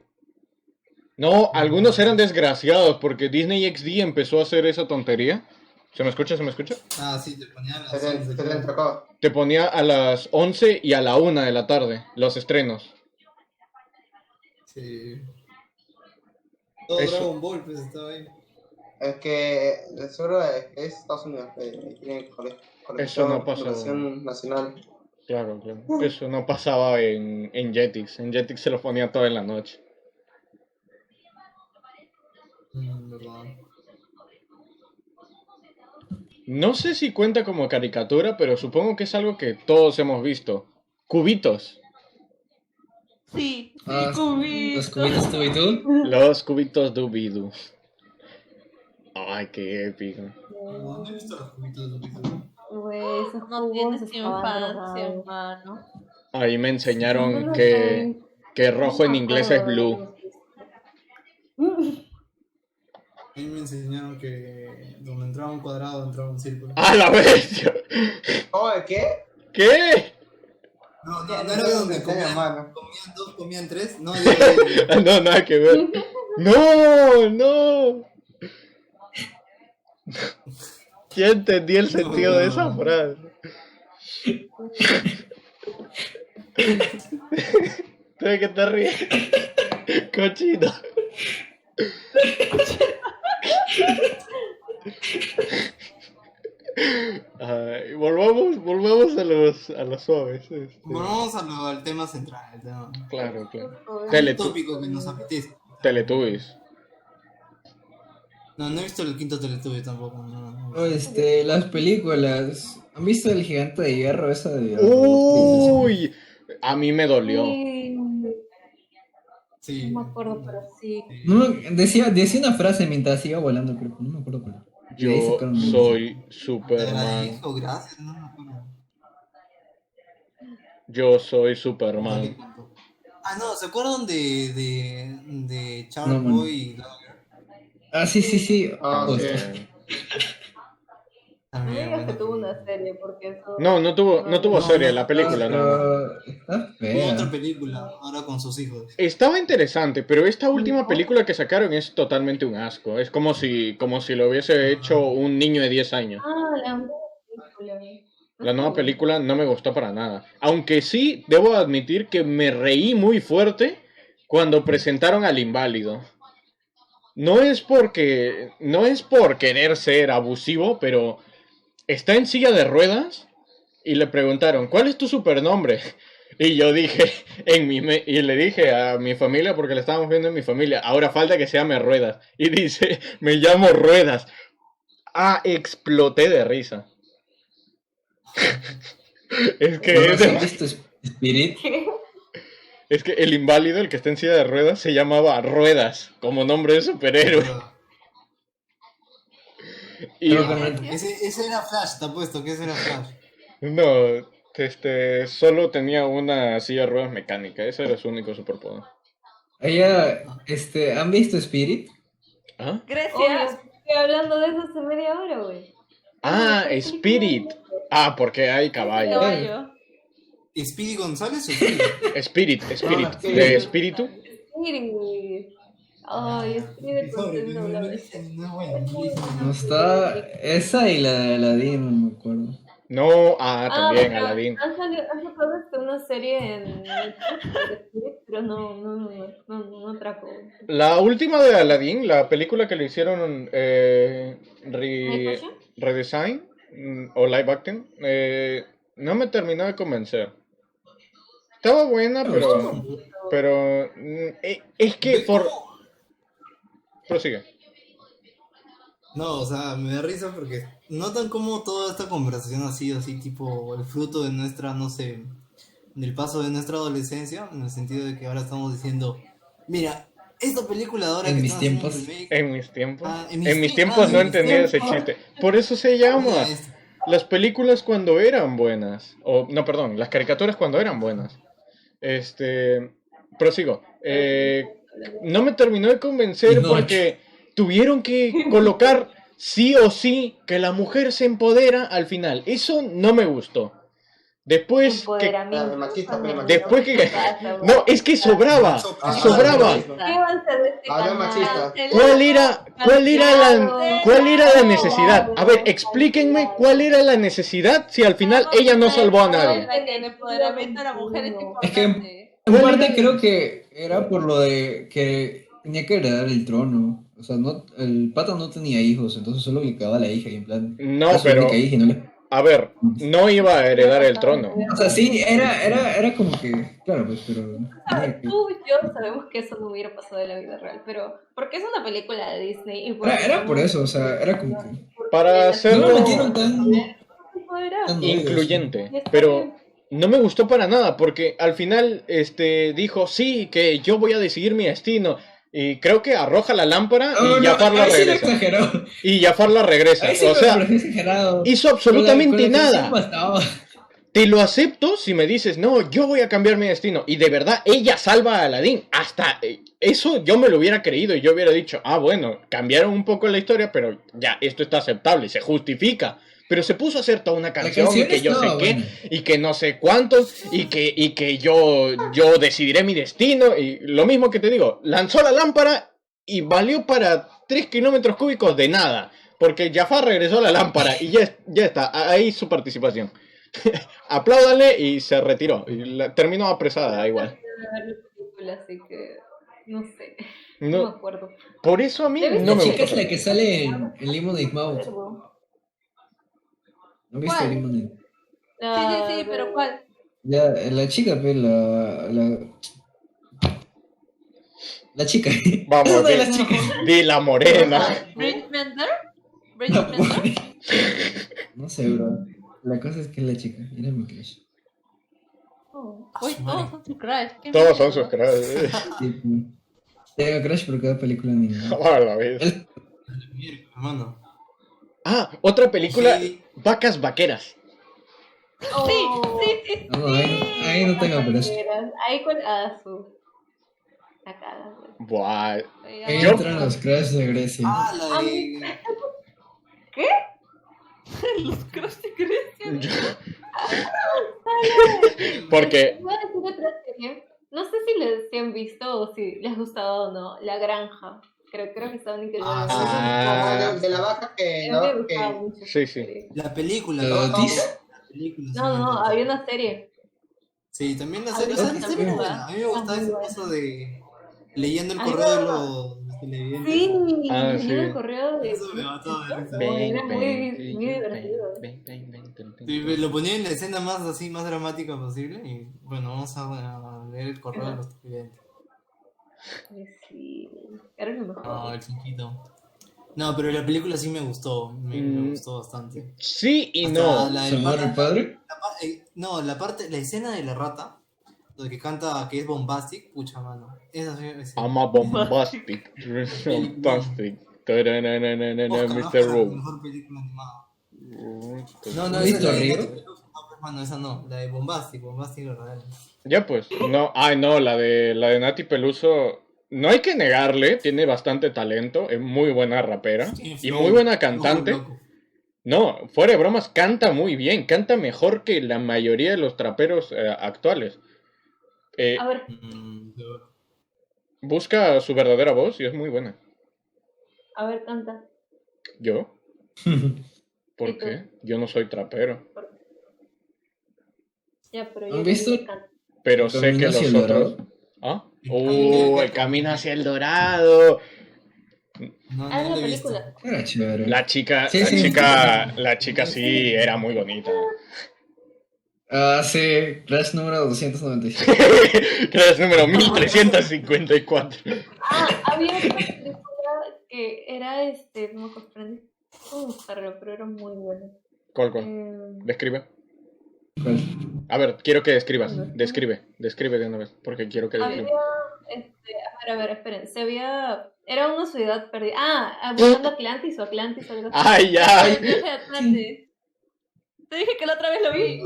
No, algunos eran desgraciados porque Disney XD empezó a hacer esa tontería. ¿Se me escucha? Ah, sí, te ponían a las Se 11. te claro. entrecó. Te ponía a las 11 y a la 1 de la tarde los estrenos. Sí. Todo Eso. Dragon Ball pues estaba ahí. Es que seguro es Estados Unidos, que tiene Eso no pasó. colección nacional. Claro. Eso no pasaba en Jetix. En Jetix se lo ponía todo en la noche. Verdad. No sé si cuenta como caricatura, pero supongo que es algo que todos hemos visto. Cubitos. Sí, Ah, cubitos. los cubitos tú y tú. Los cubitos Dubidoo. Ay, qué épico. No he visto los cubitos de Lupita. Güey, esos No jugos tienes estaban infancia, drogados. hermano. Ahí me No enseñaron lo que rojo en No me inglés es acuerdo de blue. haberlos visto. A mí me enseñaron que donde entraba un cuadrado entraba un círculo. ¡Ah, la bestia! ¿Cómo de qué? ¿Qué? No era donde Enseña, mano. comían 2, comían 3. No, No, nada que ver. No. Ya entendí el sentido de esa frase. ¿Tú de qué te ríes? Cochino. Ay, volvamos a los suaves. Vamos al tema central. El tema. Claro. El tópico que nos apetece. Teletubbies. No he visto el quinto Teletubby tampoco. No. Las películas. ¿Han visto El Gigante de Hierro? Esa de. Uy, a mí me dolió. Sí. No me acuerdo, pero sí. No, decía una frase mientras iba volando, pero no me acuerdo cuál. Y ahí Yo sacaron- soy Te Superman. agradezco, gracias. No me acuerdo. Yo soy Superman. Ah, no, ¿se acuerdan de No, Charles mano. Boy y Dogger? Ah, sí. Ah, sí. No También, digas que bueno. tuvo una serie, porque eso... No tuvo serie, la película no. Pero está Hubo fea. otra película, ahora con sus hijos. Estaba interesante, pero esta última película que sacaron es totalmente un asco. Es como si lo hubiese hecho un niño de 10 años. Ah, la nueva película. La nueva película no me gustó para nada. Aunque sí, debo admitir que me reí muy fuerte cuando presentaron al inválido. No es por querer ser abusivo, pero está en silla de ruedas y le preguntaron, ¿cuál es tu supernombre? Y yo dije, y le dije a mi familia, porque le estábamos viendo en mi familia, ahora falta que se llame Ruedas. Y dice, me llamo Ruedas. Ah, exploté de risa. Es que ¿No es, has visto Spirit? es que el inválido, el que está en silla de ruedas, se llamaba Ruedas, como nombre de superhéroe. Y Ese era Flash, te apuesto que ese era Flash. no, solo tenía una silla de ruedas mecánica, ese era su único superpoder. ¿Han visto Spirit? ¿Ah? Gracias. Obvio, estoy hablando de eso hace media hora, güey. Ah, Spirit. Ah, porque hay caballo. Caballo. ¿Speedy González o Speedy? Spirit, Spirit. de espíritu. Spirit. Ay, Spirit con Pobre, el no doblado. es bueno, no es bueno. No está. Esa y la de Aladdin, no me acuerdo. No, también, pero Aladdin. han sacado una serie en Netflix de Spirit, pero no atrapó. La última de Aladdin, la película que le hicieron ¿Live action? redesign o live action, no me terminó de convencer. Estaba buena, pero es que ¿Ves por... cómo? Prosigue. No, o sea, me da risa porque notan cómo toda esta conversación ha sido así, tipo, el fruto de nuestra, no sé, del paso de nuestra adolescencia, en el sentido de que ahora estamos diciendo, mira, esta película ahora En que mis están haciendo un tiempos. remake, En mis tiempos. en En mis mis tiempos no en mis entendía ese tiempos. chiste. Por eso se llama Mira, es- las películas cuando eran buenas. O, no, perdón, las caricaturas cuando eran buenas. Prosigo. No me terminó de convencer Pinocho. porque tuvieron que colocar sí o sí que la mujer se empodera al final. Eso no me gustó. Después que... Empoderamiento. Machista, femenino. Después que... Basta, No, es que sobraba. Sobraba. Suscríbanse de este Habla canal. machista. ¿Cuál era la necesidad? A ver, explíquenme cuál era la necesidad si al final ella no salvó a nadie. El empoderamiento de la mujer es Es que- importante. En parte creo que era por lo de que tenía que heredar el trono. O sea, no, el pata no tenía hijos, entonces solo le quedaba la hija y en plan. No, era su pero... única hija y no le- A ver, no iba a heredar el trono. O sea, sí, era como que. Claro, pues, pero. tenía que- Tú y yo sabemos que eso no hubiera pasado en la vida real, pero porque es una película de Disney. Y Era por eso, o sea, era como que. Para No hacerlo lo metieron tan. tan incluyente, pero no me gustó para nada porque al final dijo, sí, que yo voy a decidir mi destino. Y creo que arroja la lámpara y Jafar la ahí sí lo regresa. exageró. Y Jafar la regresa. Ahí sí O me sea, pareció exagerado. hizo absolutamente Con la canción nada. bastaba. Te lo acepto si me dices, no, yo voy a cambiar mi destino. Y de verdad, ella salva a Aladdin. Hasta eso yo me lo hubiera creído y yo hubiera dicho, bueno, cambiaron un poco la historia, pero ya, esto está aceptable, se justifica. Pero se puso a hacer toda una canción y que yo sé estaba qué, buena. y que no sé cuántos, y que yo decidiré mi destino. Y lo mismo que te digo, lanzó la lámpara y valió para 3 kilómetros cúbicos de nada. Porque Jafar regresó la lámpara y ya está, ahí su participación. Apláudanle y se retiró. Y terminó apresada igual. Así que no sé, no me No, acuerdo. por eso a mí La no La me chica gustó. es la que sale en Lemonade Mouth. ¿No viste ¿Cuál? Lemonade? Sí, pero ¿cuál? Ya, la chica, pues, la chica. Vamos, Una de las chicas. di la morena. ¿Bridget Mender? ¿Bridget No, Mender? no sé, bro. La cosa es que es la chica. Era mi crush. Uy, todos son su crush. qué Todos son miedo. sus cracks. Sí, tengo crush por cada película animada. A la vez. hermano. Otra película, Sí. Vacas Vaqueras. Sí. No, ahí no tengo crush. Ahí con Azu. La cara, güey. Buah. Ahí Yo- entran los crush de Grecia. La de... Los crush de Grecia. Porque Voy a decir otra serie. No sé si han visto o si les ha gustado o no. La Granja. Creo que estaban increíbles. De la vaca que. A mí me No, gustaba que mucho. Sí, esa sí. serie. La película. ¿La ¿no? Otis? La película, sí, No, me no, encantó. había una serie. Sí, también la Ah, serie. esa La está serie es buena. buena. A mí me gustaba muy ese buena. caso de leyendo el A mí correo de me- los televidentes. Sí, Ah, tenía sí. el correo de. Eso me mató de risa. Era muy divertido. Sí, lo ponía en la escena más así, más dramática posible. Y bueno, vamos a leer el correo de los televidentes. Sí, era lo mejor. No, el chiquito. No, pero la película sí me gustó. Me gustó bastante. Sí y Hasta no. la ¿Se del muere el pata- padre? no, la escena de la rata, lo que canta que es bombastic, pucha mano. Esa sí es. I'm a bombastic. Bombastic. Mr. Rowe. Mejor película animada. No, no, ¿Viste esa es la Río? de Nati Peluso, no, hermano, esa no, la de bombastic verdadera. Ya pues, no, no, la de Nati Peluso, no hay que negarle, tiene bastante talento, es muy buena rapera y muy buena cantante, No, fuera de bromas, canta muy bien, canta mejor que la mayoría de los traperos actuales. A ver, Yo- Busca su verdadera voz y es muy buena. canta. ¿Yo? ¿Por ¿Y tú? qué? Yo no soy trapero. Ya, pero ¿Han yo visto? también canto. Pero El sé camino que hacia los el otros... dorado. ¿Ah? camino- El camino hacia el dorado. No, Ah, no es lo la he visto. película. Era chévere. La Sí. chica, la chica sí era muy bonita. Ah, sí, Crash número 297. Claro, es número 1354. Había otra película que era no me comprendí cómo buscarlo, pero era muy buena. ¿Cuál? Eh, Describe. ¿Cuál? A ver, quiero que describas. ¿Dónde? Describe de una vez, porque quiero que había, describa. a ver, esperen, era una ciudad perdida. Buscando Atlantis o algo así. ¡Ay, ya! El viaje de Atlantis. Te dije que la otra vez lo vi.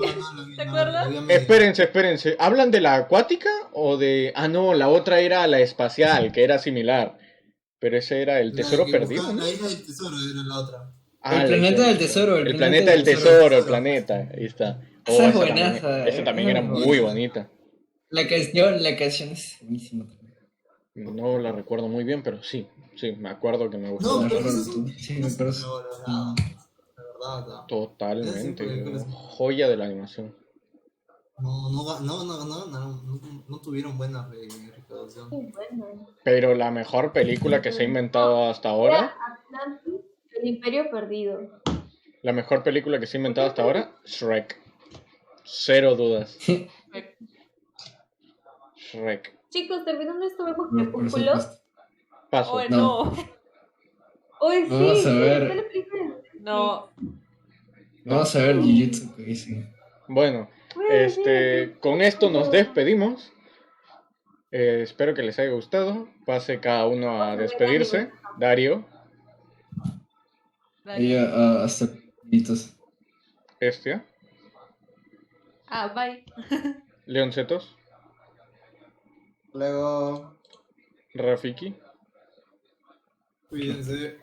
¿Te acuerdas? Espérense. ¿Hablan de la acuática o de...? Ah, no, la otra era la espacial, que era similar. Pero ese era el tesoro perdido, ¿no? La isla del tesoro era la otra. Ah, El la planeta isla del tesoro. El planeta del tesoro, el planeta. Ahí está. Esa es esa buenaza, también, esa también esa era es muy buena. bonita. La canción es buenísima también. No la recuerdo muy bien, pero sí, me acuerdo que me gustó. No, pero Recuerdo eso tú. Sí, me parece. sobrevalorada. La verdad. Totalmente. Esas películas- Joya de la animación. No tuvieron buena recaudación. Muy buena. Pero la mejor película que se ha inventado hasta ahora, Era Atlantis, el Imperio Perdido. la mejor película que se ha inventado hasta ahora, Shrek. Cero dudas. Shrek. Chicos, terminando esto, vemos No, por Crepúsculo. supuesto. Paso. Oye, No. no. Hoy sí, Vamos a ver. está la película. No. Vamos a ver Jujutsu Kaisen. Bueno, con esto nos despedimos. Espero que les haya gustado. Pase cada uno a despedirse. Dario, Y hasta Litos. Estia, Bye. Leoncetos, Luego, Rafiki, Cuídense,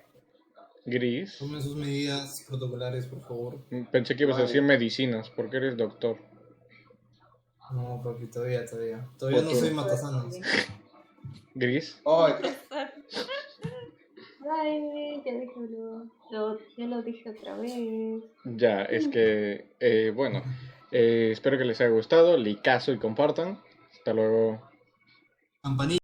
Gris. tomen sus medidas protocolares, por favor. Pensé que ibas a decir medicinas, porque eres doctor. No, papi, todavía. Todavía no Otro. soy matasanos. Gris. hoy, Ay, ya lo dije otra vez. Ya, es que, bueno, espero que les haya gustado. Licazo y compartan. Hasta luego. Campanita.